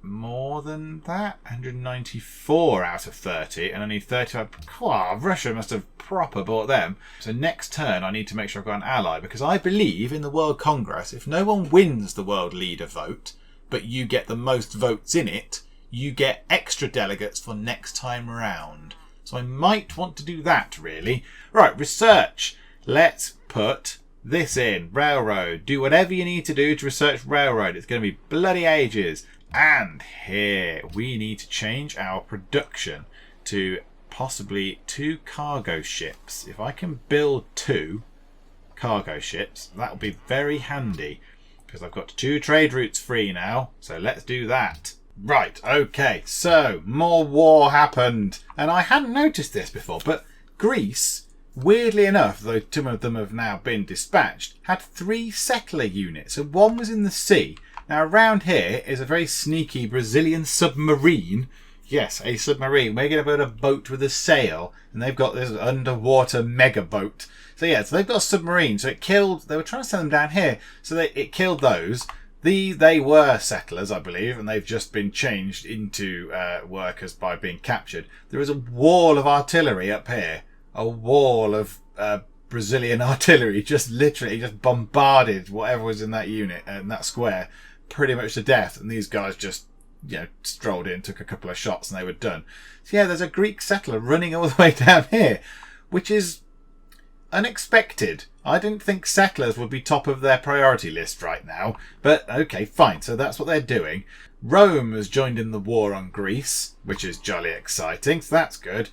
more than that, 194 out of 30, and I need 35. Oh, Russia must have proper bought them. So next turn I need to make sure I've got an ally, because I believe in the World Congress, if no one wins the world leader vote but you get the most votes in it, you get extra delegates for next time round. So I might want to do that, really. Right, research. Let's put this in. Railroad. Do whatever you need to do to research railroad. It's going to be bloody ages. And here we need to change our production to possibly 2 cargo ships. If I can build 2 cargo ships, that will be very handy because I've got 2 trade routes free now. So let's do that. Right, okay, so more war happened. And I hadn't noticed this before, but Greece, weirdly enough, though 2 of them have now been dispatched, had 3 settler units. So 1 was in the sea Now around here is a very sneaky Brazilian submarine. Yes, a submarine. We're going to build a boat with a sail, and they've got this underwater mega boat. So yeah, so they've got a submarine. So it killed. They were trying to send them down here, so it killed those. They were settlers, I believe, and they've just been changed into workers by being captured. There is a wall of artillery up here, a wall of Brazilian artillery, just literally just bombarded whatever was in that unit and that square, pretty much to death. And these guys just, strolled in, took a couple of shots, and they were done. So yeah, there's a Greek settler running all the way down here, which is unexpected. I didn't think settlers would be top of their priority list right now, but okay, fine. So that's what they're doing. Rome has joined in the war on Greece, which is jolly exciting, so that's good.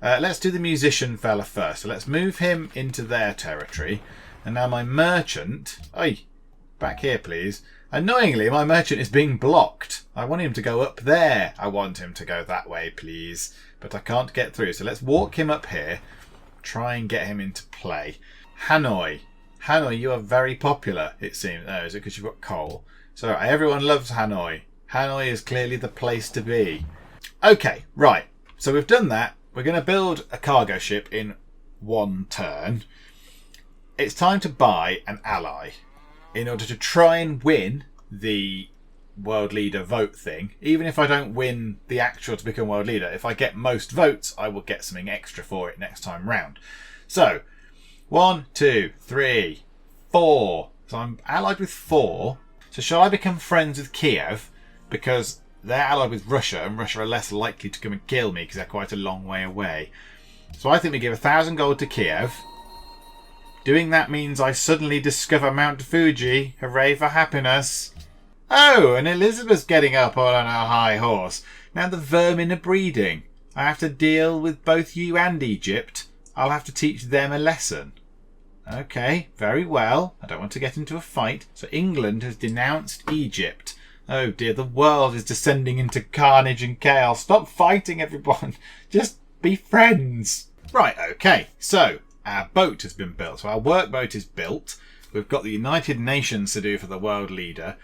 Let's do the musician fella first. So let's move him into their territory. And now my merchant... Oi, back here, please. Annoyingly, my merchant is being blocked. I want him to go up there. I want him to go that way, please. But I can't get through. So let's walk him up here. Try and get him into play. Hanoi. Hanoi, you are very popular, it seems. Oh, is it because you've got coal? So everyone loves Hanoi. Hanoi is clearly the place to be. Okay, right. So we've done that. We're going to build a cargo ship in one turn. It's time to buy an ally in order to try and win the world leader vote thing. Even if I don't win the actual to become world leader, if I get most votes, I will get something extra for it next time round. So 1, 2, 3, 4. So I'm allied with 4. So shall I become friends with Kiev? Because they're allied with Russia, and Russia are less likely to come and kill me because they're quite a long way away. So I think we give 1,000 gold to Kiev. Doing that means I suddenly discover Mount Fuji. Hooray for happiness. Oh, and Elizabeth's getting up on her high horse. Now the vermin are breeding. I have to deal with both you and Egypt. I'll have to teach them a lesson. Okay, very well. I don't want to get into a fight. So England has denounced Egypt. Oh dear, the world is descending into carnage and chaos. Stop fighting, everyone. Just be friends. Right, okay. So our boat has been built. So our workboat is built. We've got the United Nations to do for the world leader.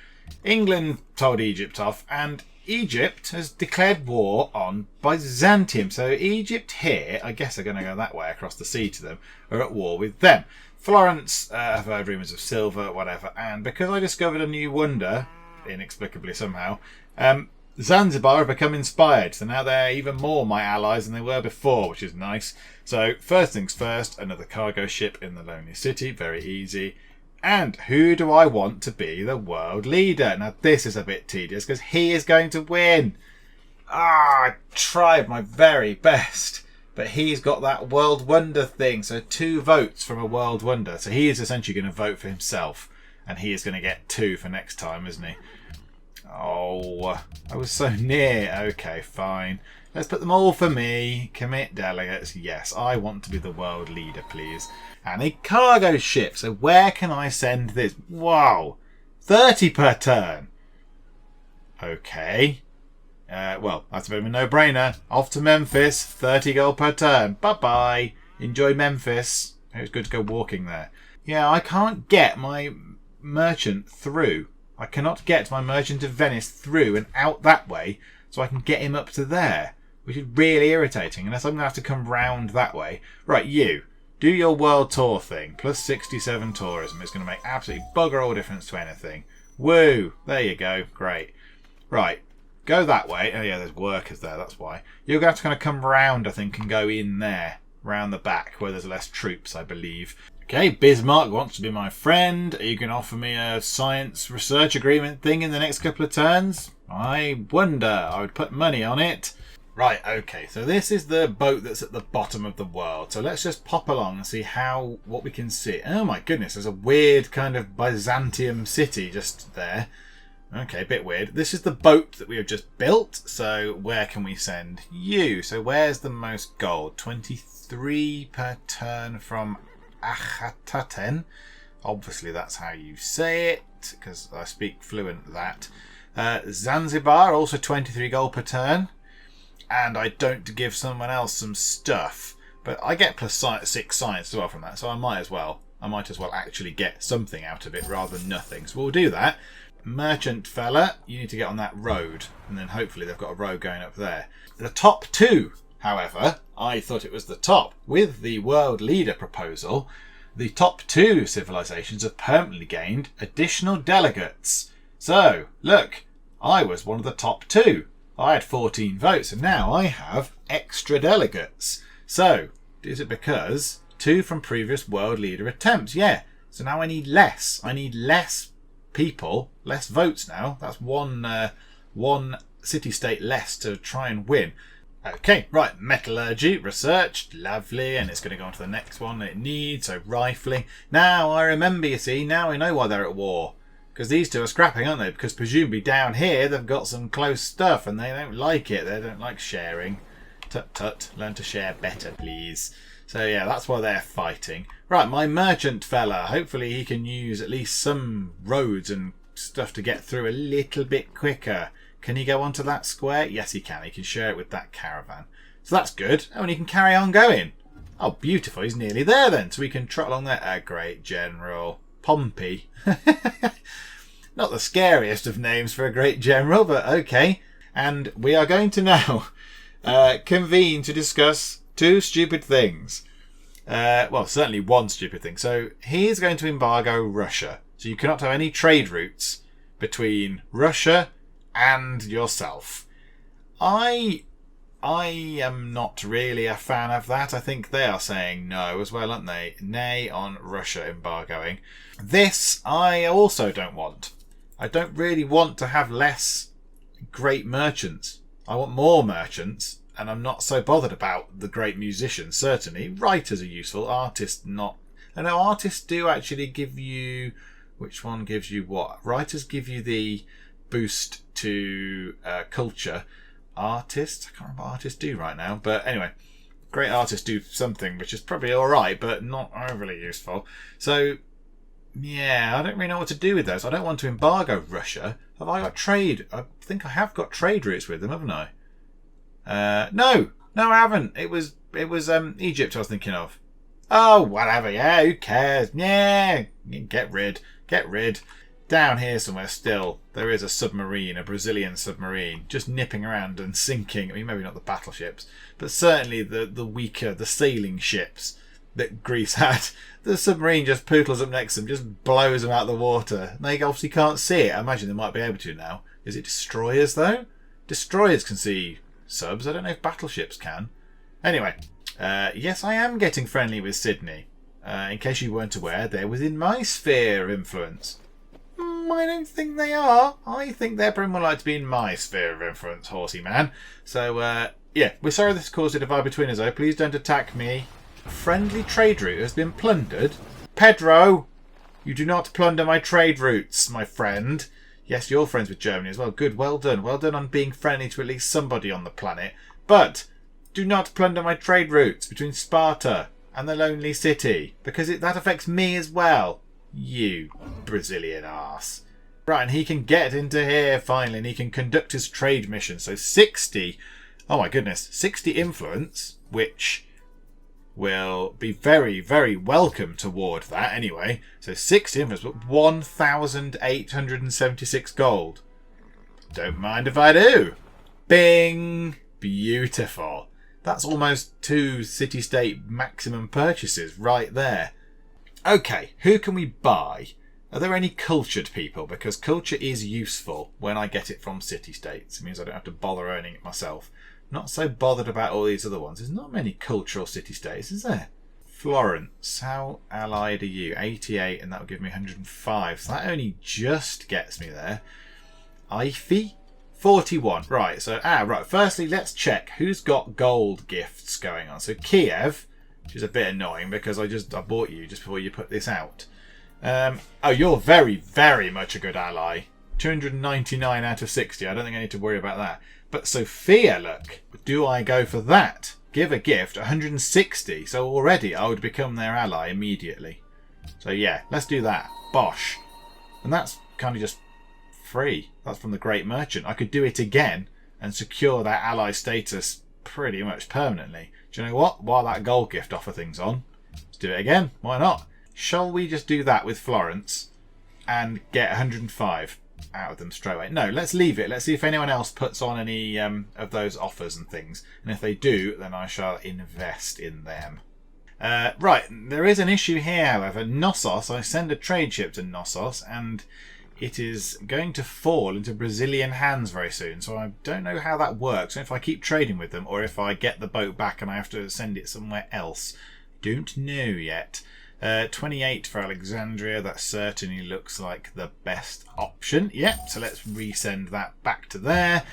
England told Egypt off, and Egypt has declared war on Byzantium. So Egypt here, I guess they're going to go that way across the sea to them, are at war with them. Florence have heard rumours of silver, whatever, and because I discovered a new wonder, inexplicably somehow, Zanzibar have become inspired. So now they're even more my allies than they were before, which is nice. So first things first, another cargo ship in the Lonely City, very easy. And who do I want to be the world leader? Now this is a bit tedious because he is going to win. I tried my very best, but he's got that world wonder thing. So 2 votes from a world wonder. So he is essentially going to vote for himself, and he is going to get 2 for next time, isn't he? Oh, I was so near. Okay, fine. Let's put them all for me. Commit delegates. Yes, I want to be the world leader, please. And a cargo ship. So where can I send this? Wow. 30 per turn. Okay. Well, that's a bit of a no-brainer. Off to Memphis. 30 gold per turn. Bye-bye. Enjoy Memphis. It was good to go walking there. Yeah, I can't get my merchant through. I cannot get my merchant of Venice through and out that way so I can get him up to there, which is really irritating, unless I'm going to have to come round that way. Right, you, do your world tour thing, plus 67 tourism. It's going to make absolutely bugger all difference to anything. Woo, there you go, great. Right, go that way. Oh yeah, there's workers there, that's why. You're going to have to kind of come round, I think, and go in there, round the back, where there's less troops, I believe. Okay, Bismarck wants to be my friend. Are you going to offer me a science research agreement thing in the next couple of turns? I wonder. I would put money on it. Right, okay, so this is the boat that's at the bottom of the world. So let's just pop along and see what we can see. Oh my goodness, there's a weird kind of Byzantium city just there. Okay, a bit weird. This is the boat that we have just built. So where can we send you? So where's the most gold? 23 per turn from Achataten. Obviously that's how you say it, because I speak fluent that. Zanzibar, also 23 gold per turn. And I don't give someone else some stuff, but I get plus 6 science as well from that, so I might as well actually get something out of it rather than nothing. So we'll do that. merchant fella, you need to get on that road. And then hopefully they've got a road going up there. The top two, however, I thought it was the top. With the world leader proposal, the top two civilizations have permanently gained additional delegates. So, look, I was one of the top two. I had 14 votes, and now I have extra delegates. So, is it because 2 from previous world leader attempts? Yeah. So now I need less. I need less people, less votes now. That's one city-state less to try and win. Okay, right. Metallurgy, researched, lovely, and it's going to go on to the next one that it needs. So rifling. Now I remember, you see, now I know why they're at war. Because these two are scrapping, aren't they? Because presumably down here they've got some close stuff and they don't like it. They don't like sharing. Tut tut. Learn to share better, please. So yeah, that's why they're fighting. Right, my merchant fella. Hopefully he can use at least some roads and stuff to get through a little bit quicker. Can he go onto that square? Yes, he can. He can share it with that caravan. So that's good. Oh, and he can carry on going. Oh, beautiful. He's nearly there then. So we can trot along there. A great general. Pompey. Not the scariest of names for a great general, but okay. And we are going to now convene to discuss 2 stupid things. Well, certainly one stupid thing. So he's going to embargo Russia. So you cannot have any trade routes between Russia and yourself. I am not really a fan of that. I think they are saying no as well, aren't they? Nay on Russia embargoing. This I also don't want. I don't really want to have less great merchants. I want more merchants, and I'm not so bothered about the great musicians, certainly. Writers are useful, artists not. I know artists do actually give you... Which one gives you what? Writers give you the boost to culture. Artists? I can't remember what artists do right now. But anyway, great artists do something which is probably alright, but not overly useful. So... yeah, I don't really know what to do with those. I don't want to embargo Russia. Have I got trade? I think I have got trade routes with them, haven't I? No, I haven't. It was Egypt I was thinking of. Oh, whatever. Yeah, who cares? Yeah, get rid. Down here somewhere still, there is a submarine, a Brazilian submarine, just nipping around and sinking. I mean, maybe not the battleships, but certainly the weaker, the sailing ships that Greece had. The submarine just pootles up next to them, just blows them out of the water. They obviously can't see it. I imagine they might be able to now. Is it destroyers, though? Destroyers can see subs. I don't know if battleships can. Anyway, yes, I am getting friendly with Sydney. In case you weren't aware, they're within my sphere of influence. I don't think they are. I think they're pretty more likely to be in my sphere of influence, horsey man. So, yeah, we're sorry this caused a divide between us, though. Please don't attack me. Friendly trade route has been plundered. Pedro, you do not plunder my trade routes, my friend. Yes, you're friends with Germany as well. Good, well done. Well done on being friendly to at least somebody on the planet. But do not plunder my trade routes between Sparta and the Lonely City, because that affects me as well. You Brazilian arse. Right, and he can get into here finally, and he can conduct his trade mission. So 60, oh my goodness, 60 influence, which will be very, very welcome toward that anyway. So 60 influence, but 1,876 gold. Don't mind if I do. Bing! Beautiful. That's almost 2 city-state maximum purchases right there. Okay, who can we buy? Are there any cultured people? Because culture is useful when I get it from city-states. It means I don't have to bother earning it myself. Not so bothered about all these other ones. There's not many cultural city-states, is there? Florence, how allied are you? 88, and that will give me 105. So that only just gets me there. Ife, 41. Right, so, right. Firstly, let's check who's got gold gifts going on. So Kiev, which is a bit annoying because I bought you just before you put this out. Oh, you're very, very much a good ally. 299 out of 60. I don't think I need to worry about that. But Sophia, look, do I go for that? Give a gift, 160. So already I would become their ally immediately. So yeah, let's do that. Bosh. And that's kind of just free. That's from the Great Merchant. I could do it again and secure that ally status pretty much permanently. Do you know what? While that gold gift offer thing's on, let's do it again. Why not? Shall we just do that with Florence and get 105? out of them straight away. No, let's leave it. Let's see if anyone else puts on any of those offers and things. And if they do, then I shall invest in them. Right, there is an issue here, however. Knossos, I send a trade ship to Knossos, and it is going to fall into Brazilian hands very soon. So I don't know how that works. If I keep trading with them, or if I get the boat back and I have to send it somewhere else. Don't know yet. 28 for Alexandria, that certainly looks like the best option. Yep, so let's resend that back to there.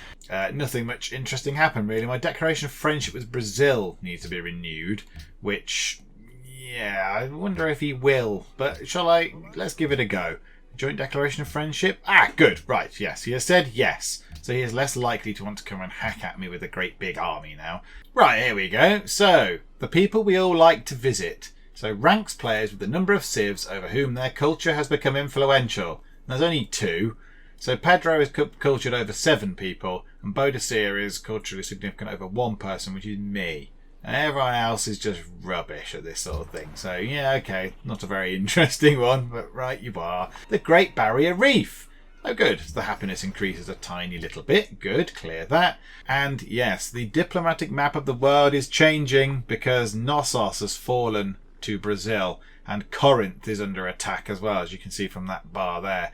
Nothing much interesting happened really. My declaration of friendship with Brazil needs to be renewed, which, yeah, I wonder if he will, but shall I? Let's give it a go. Joint declaration of friendship? Ah, good, right, yes, he has said yes. So he is less likely to want to come and hack at me with a great big army now. Right, here we go. So, the people we all like to visit. So ranks players with the number of civs over whom their culture has become influential. And there's only 2. So Pedro is cultured over 7 people, and Boadicea is culturally significant over 1 person, which is me. And everyone else is just rubbish at this sort of thing. So yeah, okay, not a very interesting one, but right you are. The Great Barrier Reef. Oh good, the happiness increases a tiny little bit. Good, clear that. And yes, the diplomatic map of the world is changing because Knossos has fallen to Brazil, and Corinth is under attack as well, as you can see from that bar there.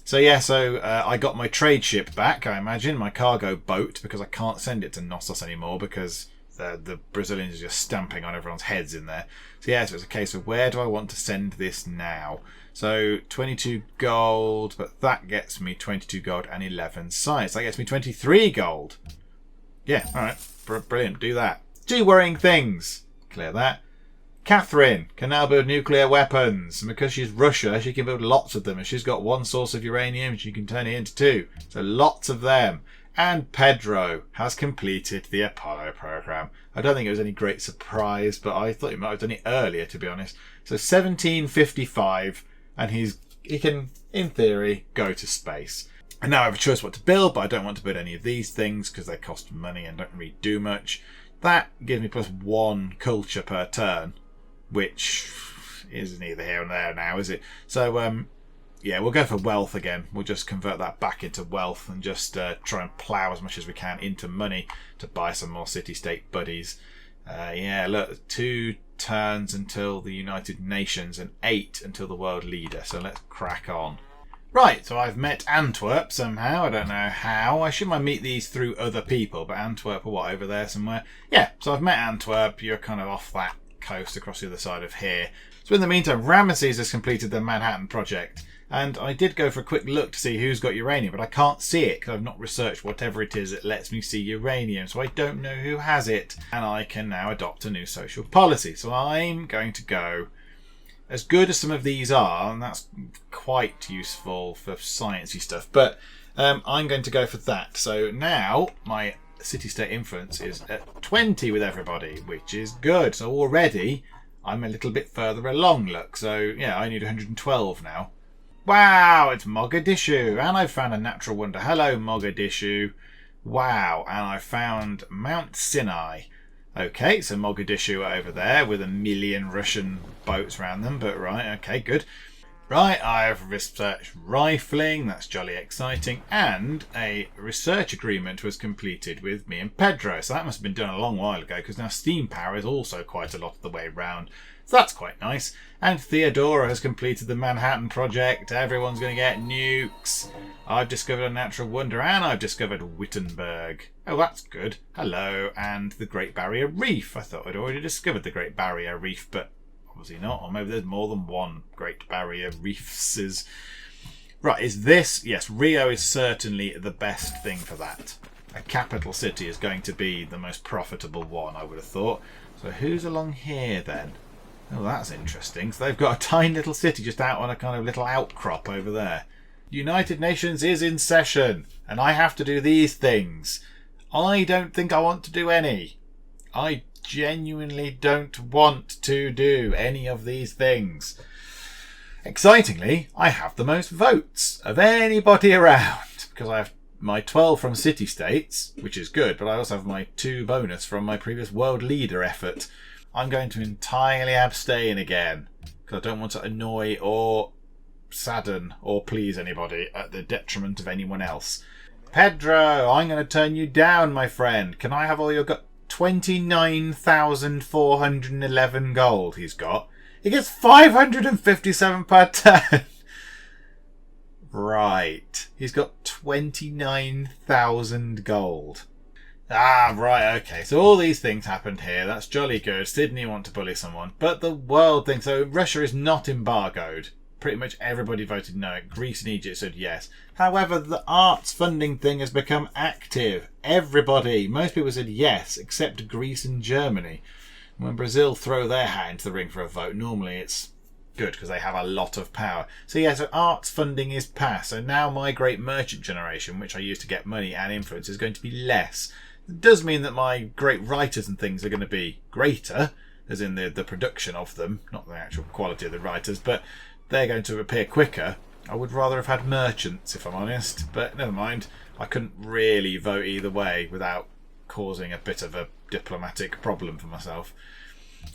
So yeah, I got my trade ship back, I imagine, my cargo boat, because I can't send it to Knossos anymore because the Brazilians are just stamping on everyone's heads in there. So yeah, so it's a case of where do I want to send this now? So 22 gold, but that gets me 22 gold and 11 science. That gets me 23 gold. Yeah, alright, brilliant, do that. 2 worrying things. Clear that. Catherine can now build nuclear weapons, and because she's Russia she can build lots of them, and she's got 1 source of uranium she can turn it into 2, so lots of them. And Pedro has completed the Apollo program. I don't think it was any great surprise, but I thought he might have done it earlier, to be honest. So 1755, and he can in theory go to space. And now I have a choice what to build, but I don't want to build any of these things because they cost money and don't really do much. That gives me +1 culture per turn, which is neither here nor there now, is it? So, yeah, we'll go for wealth again. We'll just convert that back into wealth and just try and plough as much as we can into money to buy some more city-state buddies. Yeah, look, 2 turns until the United Nations and 8 until the world leader. So let's crack on. Right, so I've met Antwerp somehow. I don't know how. I should might meet these through other people, but Antwerp or what, over there somewhere? Yeah, so I've met Antwerp. You're kind of off that coast across the other side of here. So in the meantime, Ramesses has completed the Manhattan project, and I did go for a quick look to see who's got uranium, but I can't see it because I've not researched whatever it is that lets me see uranium, so I don't know who has it, and I can now adopt a new social policy. So I'm going to go, as good as some of these are, and that's quite useful for sciencey stuff, but I'm going to go for that. So now my city-state influence is at 20 with everybody, which is good. So already I'm a little bit further along, look. So yeah, I need 112 now. Wow, it's Mogadishu, and I've found a natural wonder. Hello, Mogadishu. Wow, and I found Mount Sinai. Okay, so Mogadishu over there with 1 million Russian boats around them, but right, okay, good. Right, I've researched rifling, that's jolly exciting, and a research agreement was completed with me and Pedro, so that must have been done a long while ago, because now steam power is also quite a lot of the way round, so that's quite nice. And Theodora has completed the Manhattan project, everyone's going to get nukes. I've discovered a natural wonder, and I've discovered Wittenberg. Oh, that's good. Hello, and the Great Barrier Reef. I thought I'd already discovered the Great Barrier Reef, but obviously not, or maybe there's more than one Great Barrier Reefs. Right, is this? Yes, Rio is certainly the best thing for that. A capital city is going to be the most profitable one, I would have thought. So who's along here then? Oh, that's interesting. So they've got a tiny little city just out on a kind of little outcrop over there. United Nations is in session, and I have to do these things. I don't think I want to do any. I genuinely don't want to do any of these things. Excitingly, I have the most votes of anybody around, because I have my 12 from city-states, which is good, but I also have my 2 bonus from my previous world leader effort. I'm going to entirely abstain again, because I don't want to annoy or sadden or please anybody at the detriment of anyone else. Pedro, I'm going to turn you down, my friend. Can I have all your 29,411 gold he's got? He gets 557 per turn. Right. He's got 29,000 gold. Ah, right, okay. So all these things happened here. That's jolly good. Sydney want to bully someone. But the world thing... So Russia is not embargoed. Pretty much everybody voted no. Greece and Egypt said yes. However, the arts funding thing has become active. Everybody, most people said yes, except Greece and Germany. When Brazil throw their hat into the ring for a vote, normally it's good because they have a lot of power. So yeah, so arts funding is passed. So now my great merchant generation, which I use to get money and influence, is going to be less. It does mean that my great writers and things are going to be greater, as in the production of them, not the actual quality of the writers, but they're going to appear quicker. I would rather have had merchants, if I'm honest, but never mind. I couldn't really vote either way without causing a bit of a diplomatic problem for myself.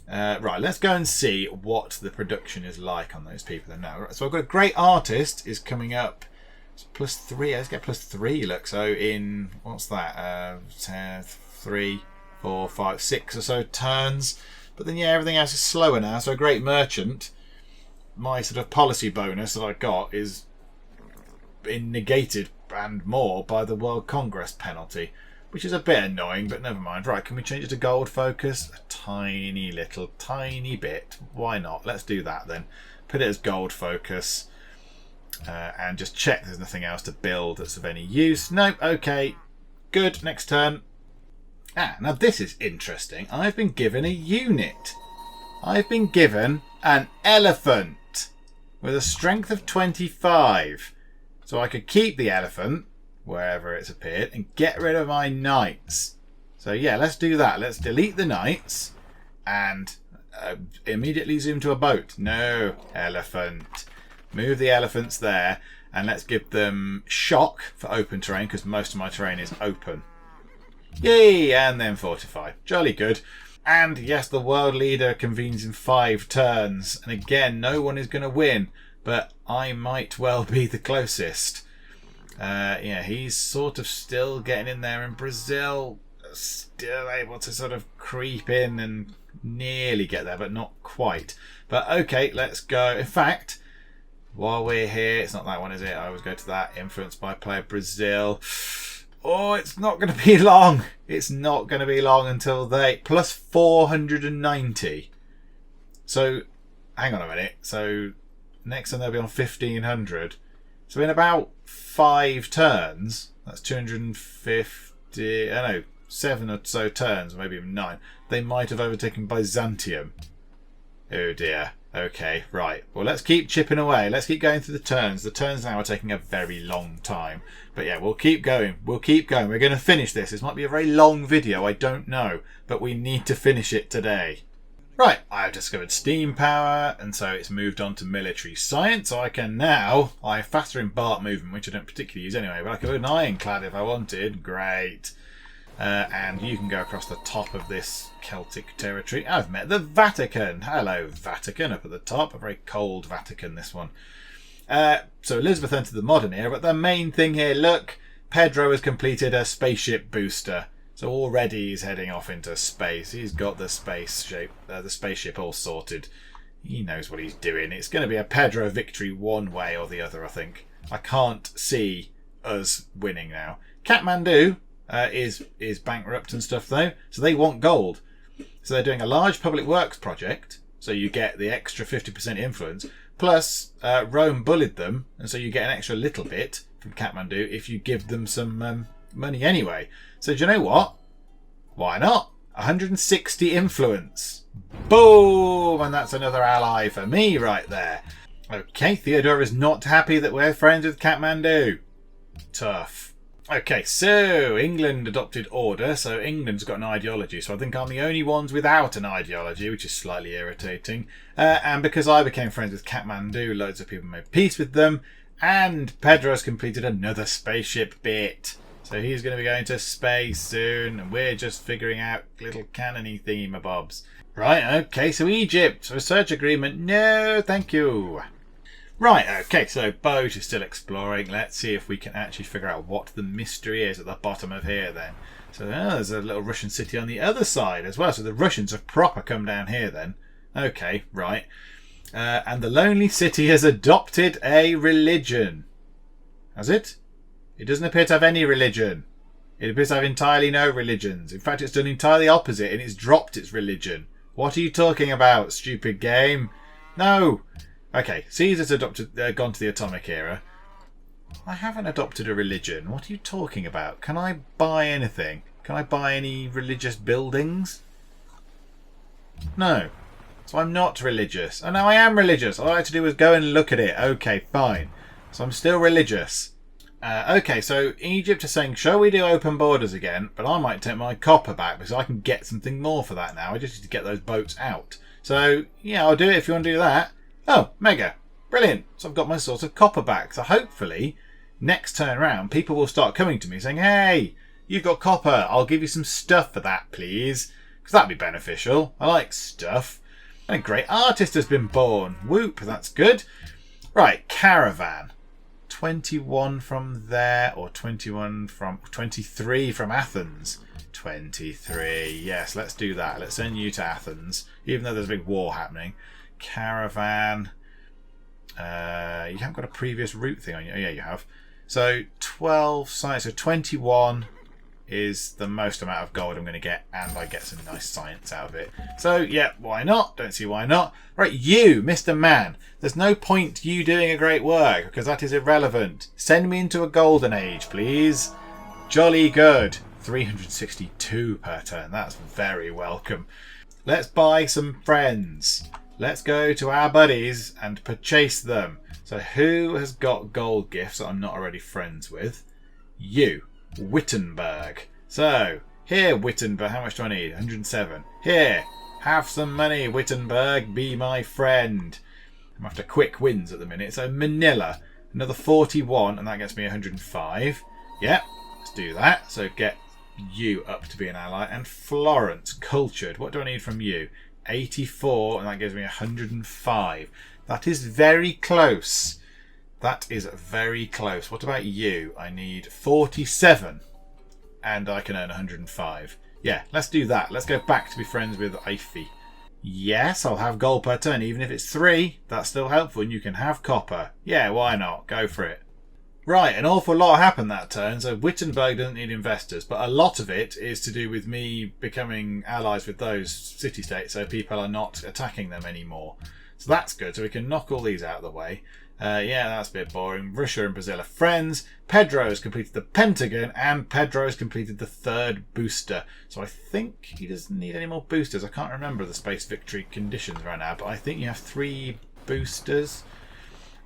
Right, let's go and see what the production is like on those people now. Right, so I've got a great artist is coming up. It's +3. Let's get +3. Look, so in what's that? 3, 4, 5, 6 or so turns. But then yeah, everything else is slower now. So a great merchant. My sort of policy bonus that I got is negated and more by the World Congress penalty, which is a bit annoying, but never mind. Right, can we change it to gold focus? A tiny bit. Why not? Let's do that then. Put it as gold focus and just check there's nothing else to build that's of any use. Nope, okay. Good, next turn. Ah, now this is interesting. I've been given a unit. I've been given an elephant with a strength of 25. So I could keep the elephant wherever it's appeared and get rid of my knights. So yeah, let's do that. Let's delete the knights and immediately zoom to a boat. No, elephant. Move the elephants there and let's give them shock for open terrain because most of my terrain is open. Yay, and then fortify. Jolly good. And yes, the world leader convenes in 5 turns. And again, no one is going to win, but I might well be the closest. Yeah, he's sort of still getting in there, and Brazil still able to sort of creep in and nearly get there, but not quite. But okay, let's go. In fact, while we're here, it's not that one, is it? I always go to that. Influenced by player Brazil. Oh, it's not going to be long. It's not going to be long until they... plus 490. So, hang on a minute. So, next time they'll be on 1500. So, in about 5 turns, that's 250... I don't know, 7 or so turns, or maybe even 9, they might have overtaken Byzantium. Oh dear. Okay, right. Well, let's keep chipping away. Let's keep going through the turns. The turns now are taking a very long time. But yeah, we'll keep going. We'll keep going. We're going to finish this. This might be a very long video. I don't know. But we need to finish it today. Right, I've discovered steam power, and so it's moved on to military science. So I can now... I have faster in Bart movement, which I don't particularly use anyway. But I could put an ironclad if I wanted. Great. And you can go across the top of this Celtic territory. I've met the Vatican. Hello, Vatican, up at the top. A very cold Vatican, this one. So Elizabeth entered the modern era, but the main thing here, look, Pedro has completed a spaceship booster. So already he's heading off into space. He's got the spaceship all sorted. He knows what he's doing. It's going to be a Pedro victory one way or the other, I think. I can't see us winning now. Kathmandu is bankrupt and stuff though, so they want gold. So they're doing a large public works project, so you get the extra 50% influence, plus Rome bullied them, and so you get an extra little bit from Kathmandu if you give them some money anyway. So do you know what? Why not? 160 influence. Boom! And that's another ally for me right there. Okay, Theodore is not happy that we're friends with Kathmandu. Tough. Okay, so England adopted order, so England's got an ideology, so I think I'm the only ones without an ideology, which is slightly irritating. And because I became friends with Kathmandu, loads of people made peace with them, and Pedro's completed another spaceship bit. So he's going to be going to space soon, and we're just figuring out little cannony thingamabobs. Right, okay, so Egypt, research agreement, no, thank you. Right, okay, so boat is still exploring. Let's see if we can actually figure out what the mystery is at the bottom of here then. So there's a little Russian city on the other side as well. So the Russians have proper come down here then. Okay, right. And the Lonely City has adopted a religion. Has it? It doesn't appear to have any religion. It appears to have entirely no religions. In fact, it's done entirely opposite and it's dropped its religion. What are you talking about, stupid game? No. Okay, Caesar's gone to the atomic era. I haven't adopted a religion. What are you talking about? Can I buy anything? Can I buy any religious buildings? No. So I'm not religious. Oh, no, I am religious. All I had to do was go and look at it. Okay, fine. So I'm still religious. Okay, so Egypt is saying, shall we do open borders again? But I might take my copper back because I can get something more for that now. I just need to get those boats out. So, yeah, I'll do it if you want to do that. Oh, mega. Brilliant. So I've got my sort of copper back. So hopefully, next turn round, people will start coming to me saying, hey, you've got copper. I'll give you some stuff for that, please. Because that'd be beneficial. I like stuff. And a great artist has been born. Whoop, that's good. Right, caravan. 21 from there, or 23 from Athens. 23. Yes, let's do that. Let's send you to Athens, even though there's a big war happening. Caravan. You haven't got a previous route thing on you. Oh, yeah, you have. So 12 science. So 21 is the most amount of gold I'm going to get, and I get some nice science out of it. So, yeah, why not? Don't see why not. Right, you, Mr. Man. There's no point you doing a great work, because that is irrelevant. Send me into a golden age, please. Jolly good. 362 per turn. That's very welcome. Let's buy some friends. Let's go to our buddies and purchase them. So who has got gold gifts that I'm not already friends with? You. Wittenberg. So, here, Wittenberg, how much do I need? 107. Here, have some money, Wittenberg, be my friend. I'm after quick wins at the minute. So, Manila, another 41, and that gets me 105. Yep, let's do that. So, get you up to be an ally. And Florence, cultured. What do I need from you? 84, and that gives me 105. That is very close. That is very close. What about you? I need 47 and I can earn 105. Yeah, let's do that. Let's go back to be friends with Ify. Yes, I'll have gold per turn. Even if it's 3, that's still helpful and you can have copper. Yeah, why not? Go for it. Right, an awful lot happened that turn. So Wittenberg doesn't need investors, but a lot of it is to do with me becoming allies with those city-states so people are not attacking them anymore. So that's good. So we can knock all these out of the way. Yeah, that's a bit boring. Russia and Brazil are friends. Pedro has completed the Pentagon, and Pedro has completed the 3rd booster. So I think he doesn't need any more boosters. I can't remember the space victory conditions right now, but I think you have 3 boosters.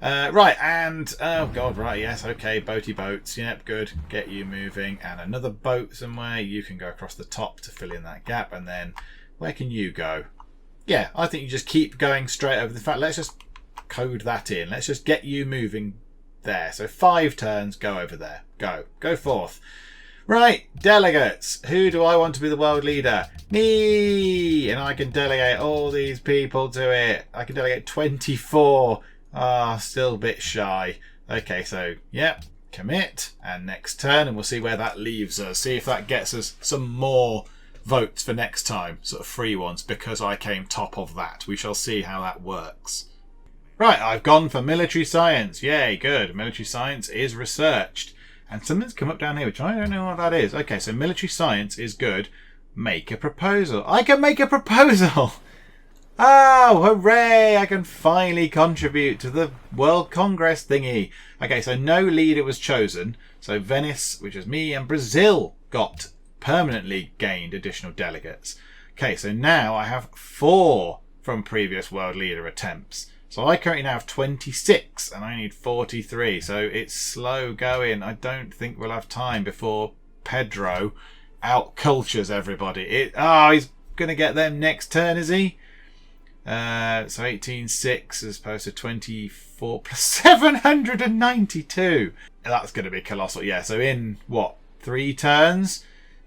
Right, and oh god, right, yes, okay, boaty boats. Yep, good. Get you moving, and another boat somewhere. You can go across the top to fill in that gap, and then where can you go? Yeah, I think you just keep going straight over. In fact, let's just code that in. Let's just get you moving there. So 5 turns, go over there. Go forth. Right, delegates. Who do I want to be the world leader? Me! And I can delegate all these people to it. I can delegate 24. Ah, still a bit shy. Okay, so, yep, commit. And next turn, and we'll see where that leaves us. See if that gets us some more votes for next time. Sort of free ones, because I came top of that. We shall see how that works. Right, I've gone for military science. Yay, good. Military science is researched. And something's come up down here, which I don't know what that is. Okay, so military science is good. Make a proposal. I can make a proposal! Oh, hooray! I can finally contribute to the World Congress thingy. Okay, so no leader was chosen. So Venice, which is me, and Brazil got permanently gained additional delegates. Okay, so now I have 4 from previous world leader attempts. So I currently now have 26 and I need 43. So it's slow going. I don't think we'll have time before Pedro out-cultures everybody. He's going to get them next turn, is he? So 18.6 as opposed to 24 plus 792. That's going to be colossal. Yeah, so in, 3 turns?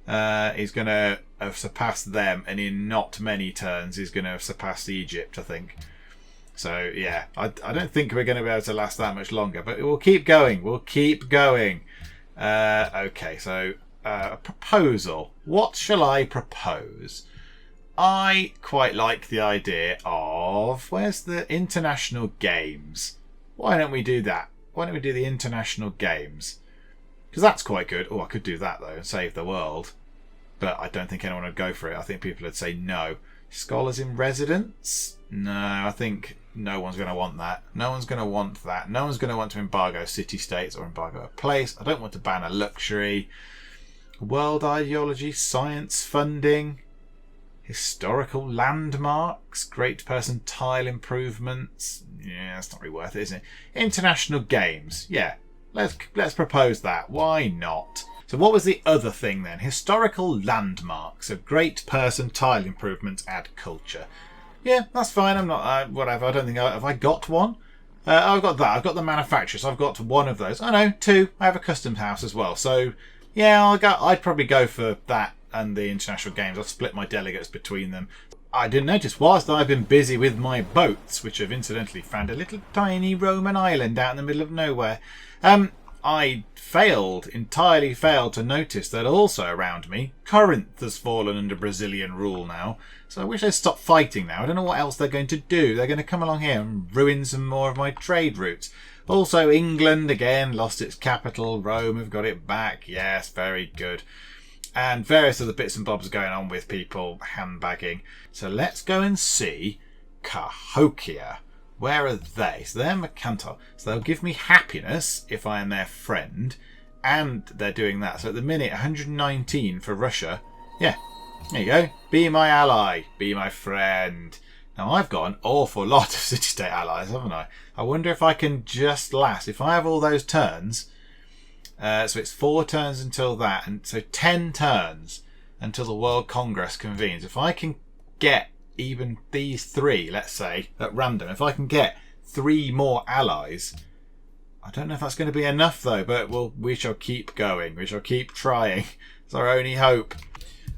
He's going to have surpassed them. And in not many turns, he's going to have surpassed Egypt, I think. So yeah, I don't think we're going to be able to last that much longer, but we'll keep going. We'll keep going. Okay, so a proposal. What shall I propose? I quite like the idea of, where's the international games? Why don't we do that? Why don't we do the international games? Because that's quite good. Oh, I could do that though and save the world. But I don't think anyone would go for it. I think people would say no. Scholars in residence? No, I think no one's going to want that. No one's going to want that. No one's going to want to embargo city-states or embargo a place. I don't want to ban a luxury. World ideology, science funding, historical landmarks, great person tile improvements. Yeah, that's not really worth it, isn't it? International games. Yeah, let's propose that. Why not? So what was the other thing then? Historical landmarks. So great person tile improvements, add culture. Yeah, that's fine. I'm not whatever. I don't think have I got one. I've got that. I've got the manufacturers. I've got one of those. Oh no, two. I have a custom house as well. So yeah, I'd probably go for that and the international games. I'll split my delegates between them. I didn't notice, whilst I've been busy with my boats, which have incidentally found a little tiny Roman island out in the middle of nowhere, I entirely failed to notice that also around me, Corinth has fallen under Brazilian rule now. So I wish they'd stop fighting now. I don't know what else they're going to do. They're going to come along here and ruin some more of my trade routes. Also, England, again, lost its capital. Rome have got it back. Yes, very good. And various other bits and bobs going on with people handbagging. So let's go and see Cahokia. Where are they? So they're mercantile. So they'll give me happiness if I am their friend. And they're doing that. So at the minute, 119 for Russia. Yeah, there you go. Be my ally. Be my friend. Now, I've got an awful lot of city-state allies, haven't I? I wonder if I can just last. If I have all those turns... so it's 4 turns until that. And so 10 turns until the World Congress convenes. If I can get even these 3, let's say, at random, if I can get 3 more allies... I don't know if that's going to be enough, though, but we shall keep going. We shall keep trying. It's our only hope.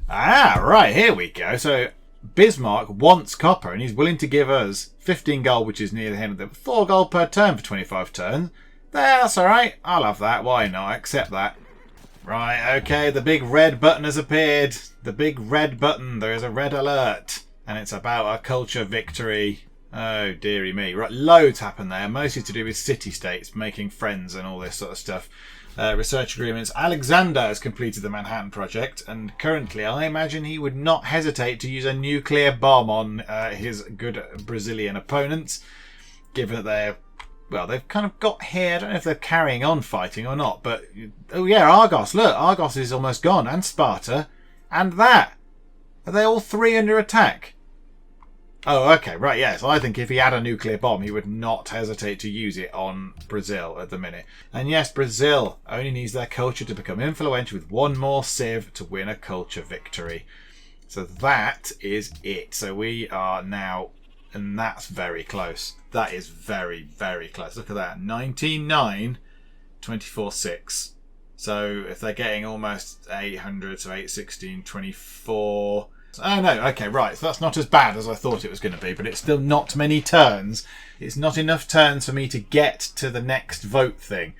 Ah, right, here we go. So... Bismarck wants copper and he's willing to give us 15 gold, which is near the end of the 4 gold per turn for 25 turns. That's alright. I'll have that. Why not? I accept that. Right, okay. The big red button has appeared. The big red button. There is a red alert. And it's about a culture victory. Oh, dearie me. Right, loads happen there. Mostly to do with city-states, making friends and all this sort of stuff. Research agreements. Alexander has completed the Manhattan Project, and currently I imagine he would not hesitate to use a nuclear bomb on his good Brazilian opponents, given that they've kind of got here. I don't know if they're carrying on fighting or not, but oh yeah, Argos. Look, Argos is almost gone, and Sparta, and that. Are they all 3 under attack? Oh, okay, right, yes. I think if he had a nuclear bomb, he would not hesitate to use it on Brazil at the minute. And yes, Brazil only needs their culture to become influential with 1 more civ to win a culture victory. So that is it. So we are now, and that's very close. That is very, very close. Look at that. 19-9, 24-6. So if they're getting almost 800, so 816, 24... Oh no, okay, right. So that's not as bad as I thought it was going to be, but it's still not many turns. It's not enough turns for me to get to the next vote thing.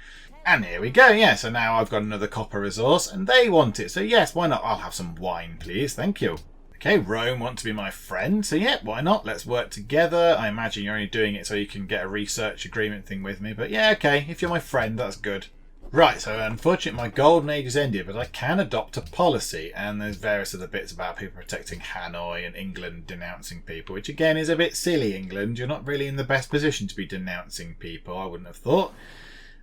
And here we go, yeah. So now I've got another copper resource, and they want it. So yes, why not? I'll have some wine, please. Thank you. Okay, Rome want to be my friend. So yeah, why not? Let's work together. I imagine you're only doing it so you can get a research agreement thing with me. But yeah, okay, if you're my friend, that's good. Right, so unfortunately my golden age is ended, but I can adopt a policy, and there's various other bits about people protecting Hanoi and England denouncing people, which again is a bit silly, England. You're not really in the best position to be denouncing people, I wouldn't have thought.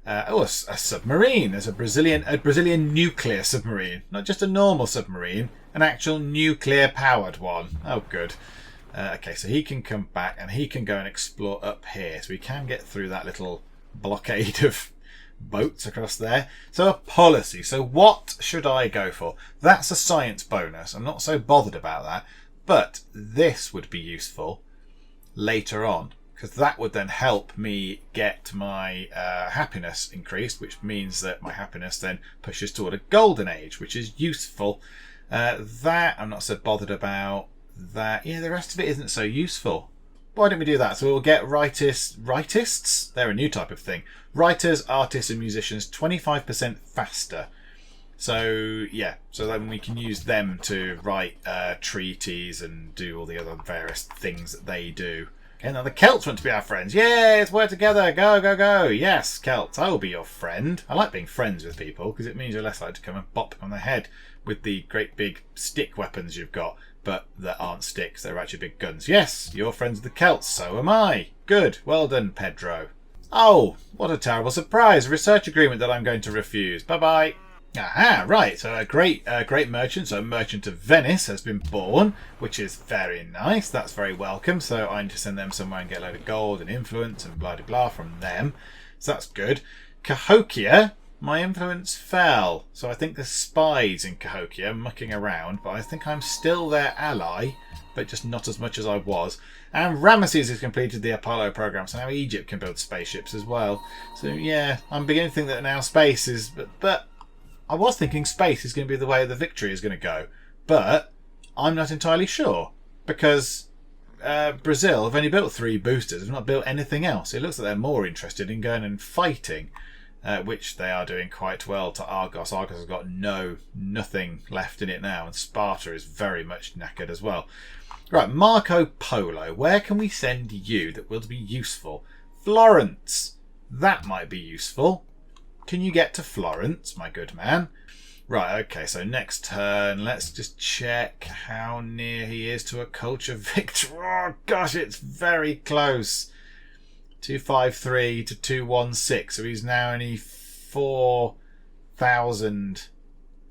A submarine. There's a Brazilian nuclear submarine. Not just a normal submarine, an actual nuclear powered one. Oh, good. Okay, so he can come back and he can go and explore up here. So we can get through that little blockade of boats across there. So a policy. So what should I go for? That's a science bonus. I'm not so bothered about that. But this would be useful later on, because that would then help me get my happiness increased, which means that my happiness then pushes toward a golden age, which is useful. That I'm not so bothered about. That, yeah, the rest of it isn't so useful. Why don't we do that? So we'll get writists? They're a new type of thing. Writers, artists and musicians 25% faster. So, yeah. So then we can use them to write treaties and do all the other various things that they do. Okay, now the Celts want to be our friends. Yay, let's work together. Go, go, go. Yes, Celts, I will be your friend. I like being friends with people because it means you're less likely to come and bop on the head with the great big stick weapons you've got. But that aren't sticks, they're actually big guns. Yes, you're friends with the Celts, so am I. Good, well done, Pedro. Oh, what a terrible surprise. A research agreement that I'm going to refuse. Bye-bye. Aha, right, so a great merchant, so a merchant of Venice has been born, which is very nice. That's very welcome. So I need to send them somewhere and get a load of gold and influence and blah, blah, blah from them. So that's good. Cahokia. My influence fell, so I think there's spies in Cahokia mucking around, but I think I'm still their ally, but just not as much as I was. And Ramesses has completed the Apollo program, so now Egypt can build spaceships as well. So yeah, I'm beginning to think that now space is... But I was thinking space is going to be the way the victory is going to go, but I'm not entirely sure, because Brazil have only built 3 boosters, have not built anything else. It looks like they're more interested in going and fighting. Which they are doing quite well to Argos. Argos has got nothing left in it now, and Sparta is very much knackered as well. Right, Marco Polo. Where can we send you that will be useful? Florence. That might be useful. Can you get to Florence, my good man? Right, okay, so next turn, let's just check how near he is to a culture victory. Oh, gosh, it's very close. 253 to 216, so he's now only 4,000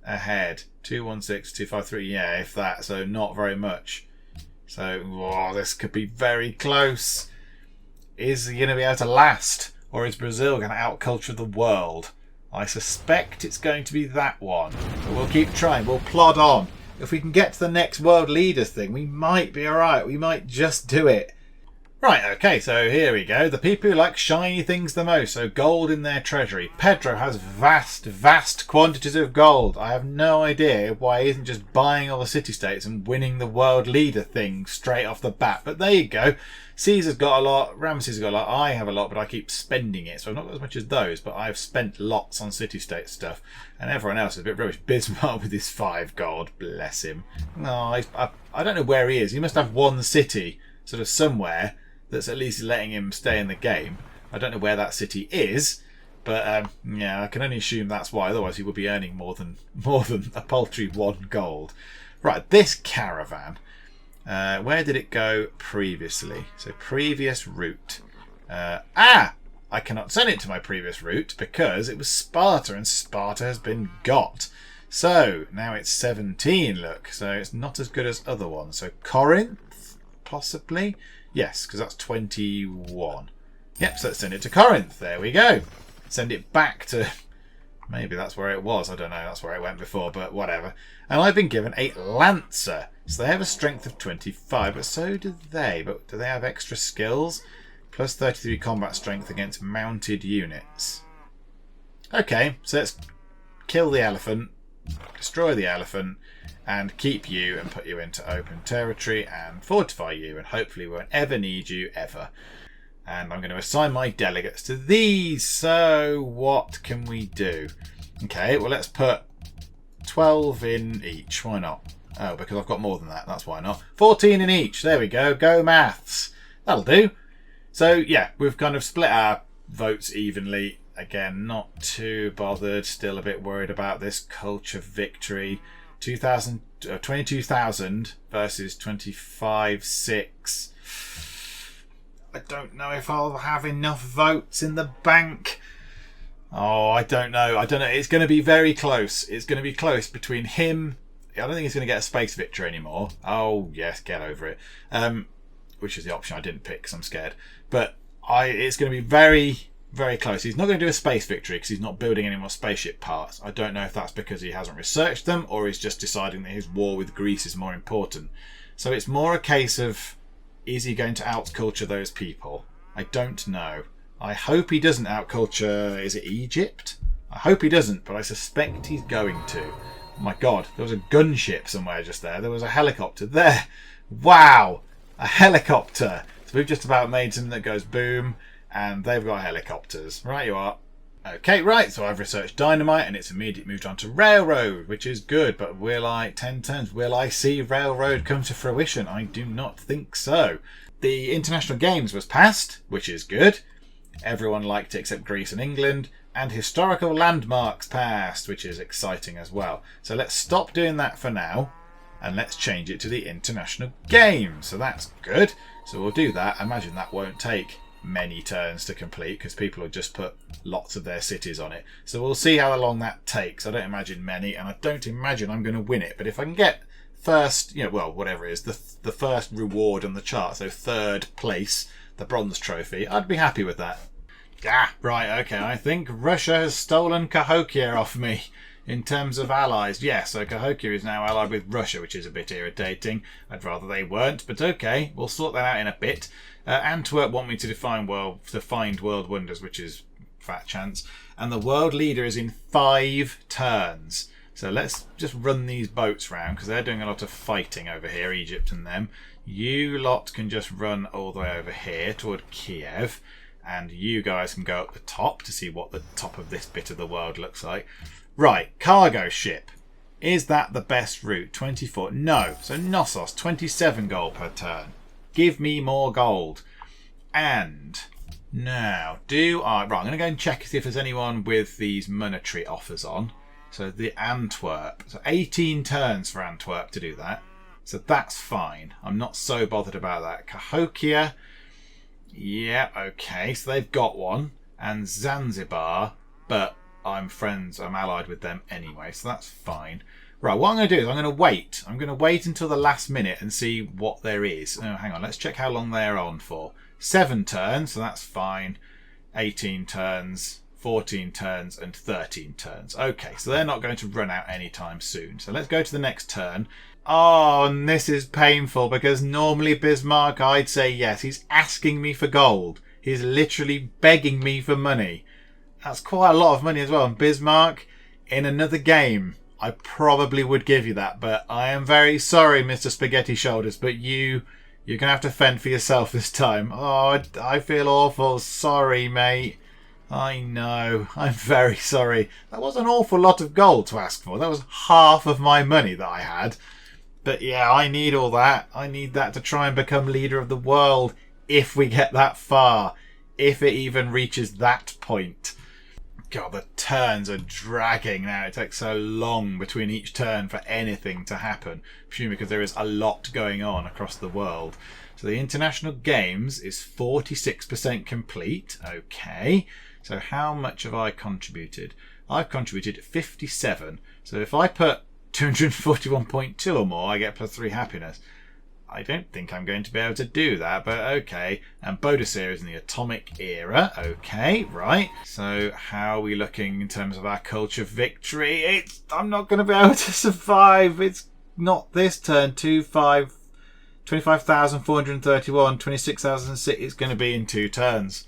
ahead. 216, 253, yeah, if that, so not very much. So, this could be very close. Is he going to be able to last, or is Brazil going to outculture the world? I suspect it's going to be that one, but we'll keep trying, we'll plod on. If we can get to the next world leaders thing, we might be alright, we might just do it. Right, okay, so here we go. The people who like shiny things the most, so gold in their treasury. Pedro has vast quantities of gold. I have no idea why he isn't just buying all the city-states and winning the world leader thing straight off the bat. But there you go. Caesar's got a lot, Ramesses has got a lot, I have a lot, but I keep spending it. So I've not got as much as those, but I've spent lots on city-state stuff. And everyone else is a bit rubbish. Bismarck with his 5 gold, bless him. No, I don't know where he is. He must have one city, sort of somewhere, that's at least letting him stay in the game. I don't know where that city is, but yeah, I can only assume that's why. Otherwise, he would be earning more than a paltry 1 gold. Right, this caravan. Where did it go previously? So previous route. I cannot send it to my previous route because it was Sparta, and Sparta has been got. So now it's 17. Look, so it's not as good as other ones. So Corinth, possibly. Yes, because that's 21. Yep, so let's send it to Corinth. There we go. Send it back to... Maybe that's where it was. I don't know. That's where it went before, but whatever. And I've been given a Lancer. So they have a strength of 25, but so do they. But do they have extra skills? Plus 33 combat strength against mounted units. Okay, so let's kill the elephant, destroy the elephant, and keep you and put you into open territory and fortify you, and hopefully we won't ever need you ever. And I'm going to assign my delegates to these. So what can we do? Okay, well, let's put 12 in each. Why not? Oh, because I've got more than that. That's why not. 14 in each. There we go. Go maths. That'll do. So yeah, we've kind of split our votes evenly. Again, not too bothered. Still a bit worried about this culture victory. 22,000 versus 25,600. I don't know if I'll have enough votes in the bank. Oh, I don't know. It's going to be very close. It's going to be close between him. I don't think he's going to get a space victory anymore. Oh, yes, get over it. Which is the option I didn't pick because I'm scared. But it's going to be very, very close. He's not going to do a space victory because he's not building any more spaceship parts. I don't know if that's because he hasn't researched them or he's just deciding that his war with Greece is more important. So it's more a case of, is he going to outculture those people? I don't know. I hope he doesn't outculture, is it Egypt? I hope he doesn't, but I suspect he's going to. Oh my god, there was a gunship somewhere just there. There was a helicopter there. Wow! A helicopter! So we've just about made something that goes boom, and they've got helicopters. Right you are. Okay, right, so I've researched dynamite and it's immediately moved on to railroad, which is good, but 10 turns, will I see railroad come to fruition? I do not think so. The International Games was passed, which is good. Everyone liked it except Greece and England. And historical landmarks passed, which is exciting as well. So let's stop doing that for now, and let's change it to the International Games. So that's good. So we'll do that. I imagine that won't take many turns to complete because people will just put lots of their cities on it. So we'll see how long that takes. I don't imagine many, and I don't imagine I'm going to win it. But if I can get first, whatever it is, the first reward on the chart, so third place, the bronze trophy, I'd be happy with that. Ah, right, okay, I think Russia has stolen Cahokia off me in terms of allies. Yeah, so Cahokia is now allied with Russia, which is a bit irritating. I'd rather they weren't, but okay, we'll sort that out in a bit. Antwerp want me to find world wonders, which is fat chance. And the world leader is in 5 turns. So let's just run these boats round, because they're doing a lot of fighting over here, Egypt and them. You lot can just run all the way over here toward Kiev. And you guys can go up the top to see what the top of this bit of the world looks like. Right, cargo ship. Is that the best route? 24. No. So Knossos, 27 gold per turn. Give me more gold. And now, right, I'm going to go and check see if there's anyone with these monetary offers on. So the Antwerp. So 18 turns for Antwerp to do that. So that's fine. I'm not so bothered about that. Cahokia. Yeah, okay, so they've got one. And Zanzibar, but I'm allied with them anyway, so that's fine. Right, what I'm going to do is I'm going to wait. I'm going to wait until the last minute and see what there is. Oh, hang on, let's check how long they're on for. 7 turns, so that's fine. 18 turns, 14 turns, and 13 turns. Okay, so they're not going to run out anytime soon. So let's go to the next turn. Oh, and this is painful because normally Bismarck, I'd say yes. He's asking me for gold. He's literally begging me for money. That's quite a lot of money as well. And Bismarck, in another game, I probably would give you that. But I am very sorry, Mr. Spaghetti Shoulders, but you're going to have to fend for yourself this time. Oh, I feel awful. Sorry, mate. I know. I'm very sorry. That was an awful lot of gold to ask for. That was half of my money that I had. But yeah, I need all that. I need that to try and become leader of the world if we get that far. If it even reaches that point. God, the turns are dragging now. It takes so long between each turn for anything to happen. Presumably because there is a lot going on across the world. So the International Games is 46% complete. Okay. So how much have I contributed? I've contributed 57. So if I put 241.2 or more, I get +3 happiness. I don't think I'm going to be able to do that, but okay. And Boadicea is in the atomic era. Okay, right. So how are we looking in terms of our culture victory? I'm not going to be able to survive. It's not this turn. 25,431, 26,006. It's going to be in 2 turns.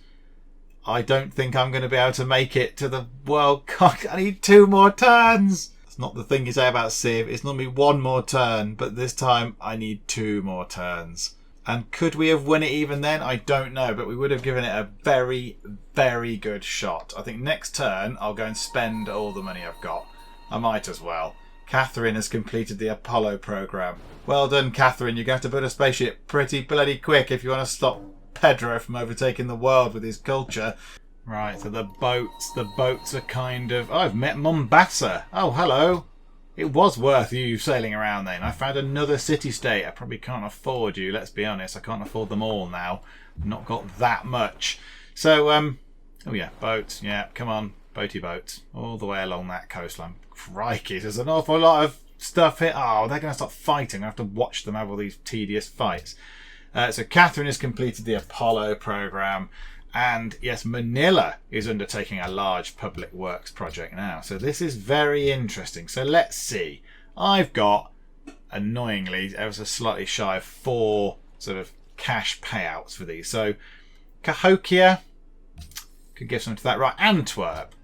I don't think I'm going to be able to make it to the World Cup. I need 2 more turns. It's not the thing you say about Civ. It's normally 1 more turn, but this time I need 2 more turns. And could we have won it even then? I don't know, but we would have given it a very, very good shot. I think next turn I'll go and spend all the money I've got. I might as well. Catherine has completed the Apollo program. Well done, Catherine. You're going to have to build a spaceship pretty bloody quick if you want to stop Pedro from overtaking the world with his culture. Right, so the boats are kind of... Oh, I've met Mombasa. Oh, hello. It was worth you sailing around then. I found another city-state. I probably can't afford you, let's be honest. I can't afford them all now. I've not got that much. So, oh yeah, boats. Yeah, come on, boaty boats. All the way along that coastline. Crikey, there's an awful lot of stuff here. Oh, they're going to start fighting. I have to watch them have all these tedious fights. So Catherine has completed the Apollo program. And yes, Manila is undertaking a large public works project now. So this is very interesting. So let's see. I've got, annoyingly, ever so slightly shy of 4 sort of cash payouts for these. So Cahokia could give something to that. Right, Antwerp,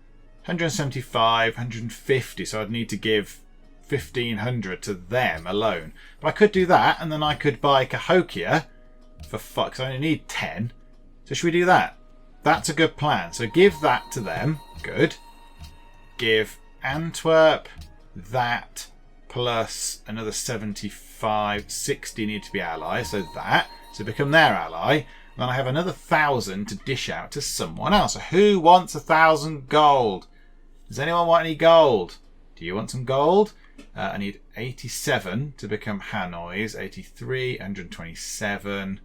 175, 150. So I'd need to give 1,500 to them alone. But I could do that, and then I could buy Cahokia for fuck. Because I only need 10. So should we do that? That's a good plan. So give that to them. Good. Give Antwerp that plus another 75, 60 need to be allies. So that. So become their ally. Then I have another 1,000 to dish out to someone else. So who wants 1,000 gold? Does anyone want any gold? Do you want some gold? I need 87 to become Hanoi's. 83, 127,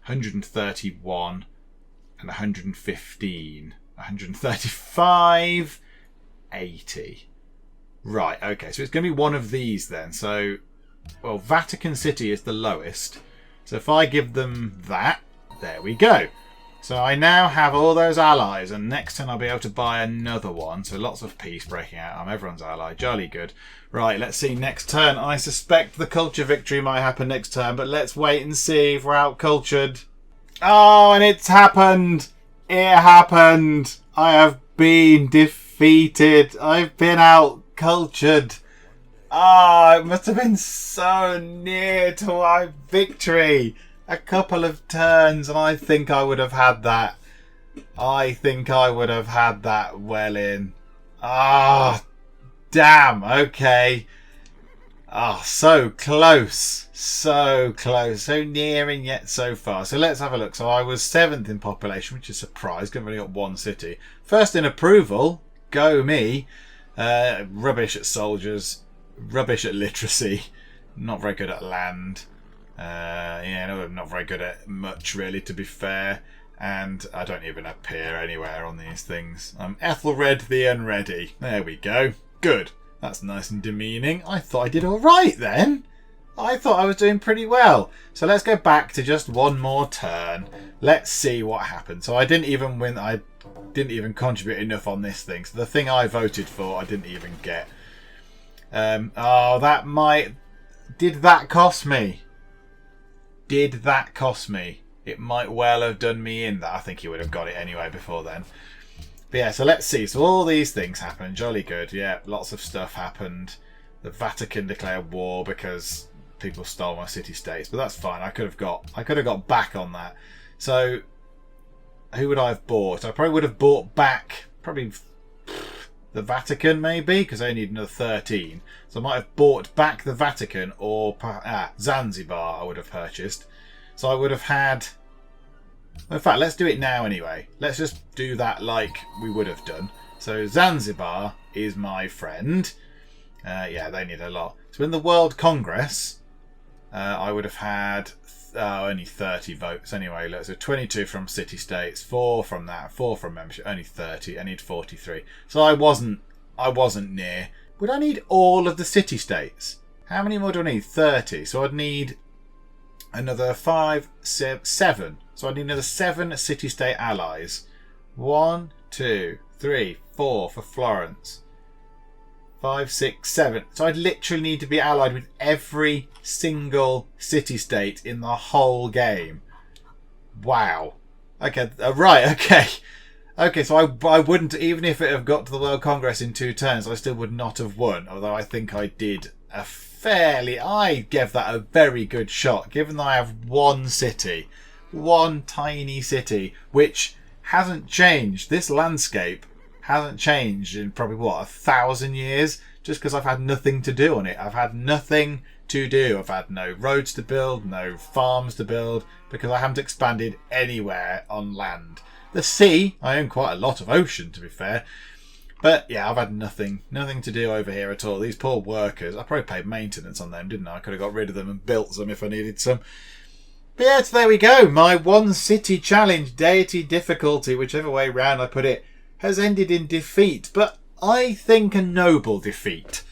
131, and 115. 135, 80. Right, okay. So it's going to be one of these then. So, well, Vatican City is the lowest. So if I give them that, there we go. So I now have all those allies, and next turn I'll be able to buy another one. So lots of peace breaking out. I'm everyone's ally. Jolly good. Right, let's see next turn. I suspect the culture victory might happen next turn, but let's wait and see if we're out-cultured. Oh, and it's happened. It happened. I have been defeated. I've been out-cultured. Ah, it must have been so near to my victory. A couple of turns and I think I would have had that. I think I would have had that well in. Ah, damn. Okay. Ah, so close. So close. So near and yet so far. So let's have a look. So I was 7th in population, which is a surprise. I've only got one city. First in approval. Go me. Rubbish at soldiers. Rubbish at literacy. Not very good at land. Yeah, no, I'm not very good at much, really, to be fair. And I don't even appear anywhere on these things. I'm Ethelred the Unready. There we go. Good. That's nice and demeaning. I thought I did all right then. I thought I was doing pretty well. So let's go back to just one more turn. Let's see what happened. So I didn't even win. I didn't even contribute enough on this thing. So the thing I voted for, I didn't even get. Oh, that might... Did that cost me? Did that cost me? It might well have done me in that. I think he would have got it anyway before then. But yeah, so let's see. So all these things happened. Jolly good. Yeah, lots of stuff happened. The Vatican declared war because people stole my city-states. But that's fine. I could have got back on that. So who would I have bought? I probably would have bought back probably the Vatican maybe, because I need another 13. So I might have bought back the Vatican or Zanzibar I would have purchased. So I would have had... In fact, let's do it now anyway. Let's just do that like we would have done. So Zanzibar is my friend. Yeah, they need a lot. So in the World Congress, I would have had only 30 votes anyway. Look, so 22 from city-states, 4 from that, 4 from membership, only 30. I need 43. So I wasn't near. Would I need all of the city-states? How many more do I need? 30. So I'd need another 5, 7. So I'd need another 7 city-state allies. 1, 2, 3, 4 for Florence. 5, 6, 7. So I'd literally need to be allied with every single city-state in the whole game. Wow. Okay, right, okay. Okay, so I wouldn't, even if it had got to the World Congress in 2 turns, I still would not have won. Although I think I did I gave that a very good shot, given that I have one city. One tiny city, which hasn't changed. This landscape hasn't changed in probably, 1,000 years? Just because I've had nothing to do on it. I've had nothing to do. I've had no roads to build, no farms to build, because I haven't expanded anywhere on land. The sea, I own quite a lot of ocean, to be fair. But yeah, I've had nothing to do over here at all. These poor workers, I probably paid maintenance on them, didn't I? I could have got rid of them and built some if I needed some. But yeah, so there we go. My one city challenge, deity difficulty, whichever way round I put it, has ended in defeat. But I think a noble defeat.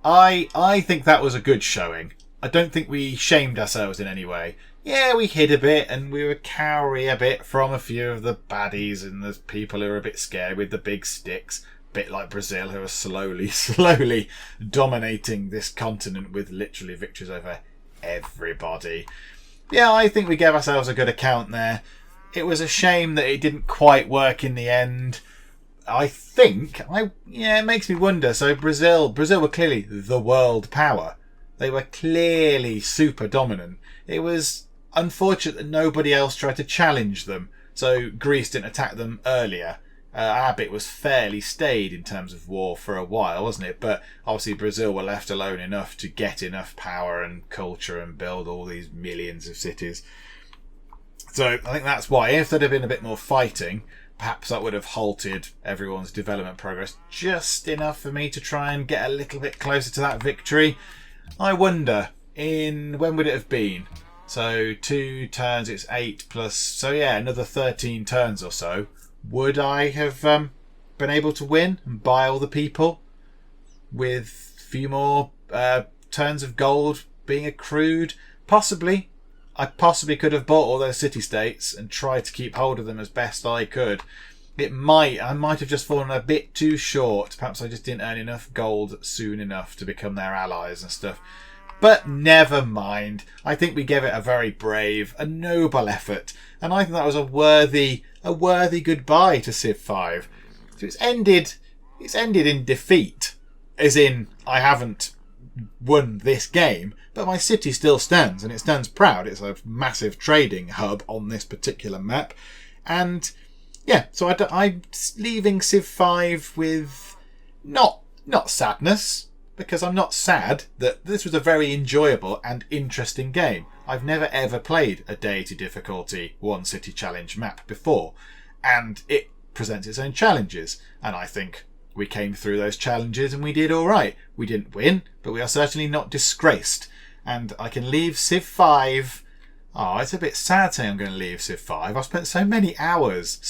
I think that was a good showing. I don't think we shamed ourselves in any way. Yeah, we hid a bit and we were cowering a bit from a few of the baddies and the people who are a bit scared with the big sticks. A bit like Brazil, who are slowly dominating this continent with literally victories over everybody. Yeah, I think we gave ourselves a good account there. It was a shame that it didn't quite work in the end. It makes me wonder. So Brazil were clearly the world power. They were clearly super dominant. unfortunate that nobody else tried to challenge them. So Greece didn't attack them earlier. Our bit was fairly staid in terms of war for a while, wasn't it? But obviously Brazil were left alone enough to get enough power and culture and build all these millions of cities. So I think that's why, if there'd have been a bit more fighting, perhaps that would have halted everyone's development progress just enough for me to try and get a little bit closer to that victory. I wonder, when would it have been? So 2 turns, it's 8 plus, so yeah, another 13 turns or so. Would I have been able to win and buy all the people with a few more turns of gold being accrued? Possibly. I possibly could have bought all those city-states and tried to keep hold of them as best I could. I might have just fallen a bit too short. Perhaps I just didn't earn enough gold soon enough to become their allies and stuff. But never mind. I think we gave it a very brave, a noble effort, and I think that was a worthy goodbye to Civ 5. So it's ended in defeat, as in I haven't won this game, but my city still stands, and it stands proud. It's a massive trading hub on this particular map, and yeah, so I'm leaving Civ 5 with not sadness, because I'm not sad that this was a very enjoyable and interesting game. I've never ever played a Deity difficulty 1 city challenge map before, and it presents its own challenges, and I think we came through those challenges and we did alright. We didn't win, but we are certainly not disgraced, and I can leave Civ 5. Oh, it's a bit sad saying I'm going to leave Civ 5. I've spent so many hours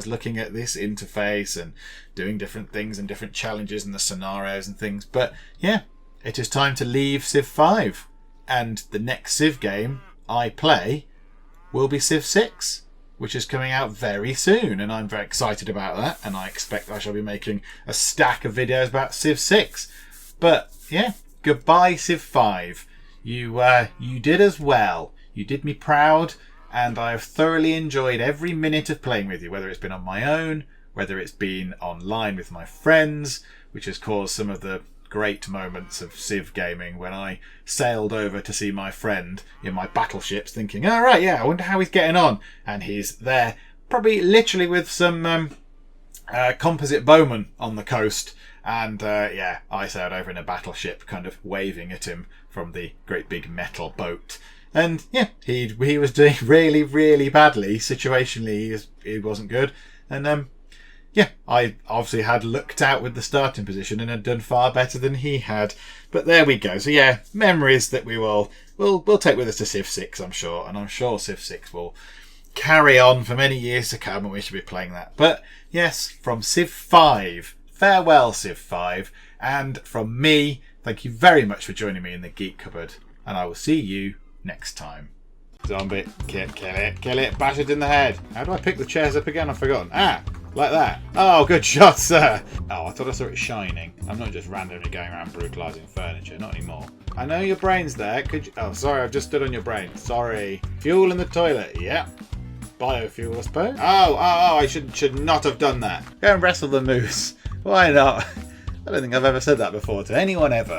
looking at this interface and doing different things and different challenges and the scenarios and things. But yeah, it is time to leave Civ 5. And the next Civ game I play will be Civ 6, which is coming out very soon. And I'm very excited about that. And I expect I shall be making a stack of videos about Civ 6. But yeah, goodbye Civ 5. You did as well. You did me proud, and I have thoroughly enjoyed every minute of playing with you, whether it's been on my own, whether it's been online with my friends, which has caused some of the great moments of Civ gaming when I sailed over to see my friend in my battleships thinking, oh right, yeah, I wonder how he's getting on. And he's there, probably literally with some composite bowmen on the coast. And yeah, I sailed over in a battleship kind of waving at him from the great big metal boat. And yeah, he was doing really, really badly. Situationally, he wasn't good. And yeah, I obviously had looked out with the starting position and had done far better than he had. But there we go. So yeah, memories that we'll take with us to Civ 6, I'm sure. And I'm sure Civ 6 will carry on for many years to come, and we should be playing that. But yes, from Civ 5, farewell Civ 5. And from me, thank you very much for joining me in the Geek Cupboard. And I will see you next time. Zombie, kill it, bash it in the head. How do I pick the chairs up again? I've forgotten. Like that. Oh, good shot, sir. Oh, I thought I saw it shining. I'm not just randomly going around brutalising furniture, not anymore. I know your brain's there. Could you... Oh, sorry, I've just stood on your brain. Sorry. Fuel in the toilet. Yep. Biofuel, I suppose. Oh, I should not have done that. Go and wrestle the moose. Why not? I don't think I've ever said that before to anyone ever.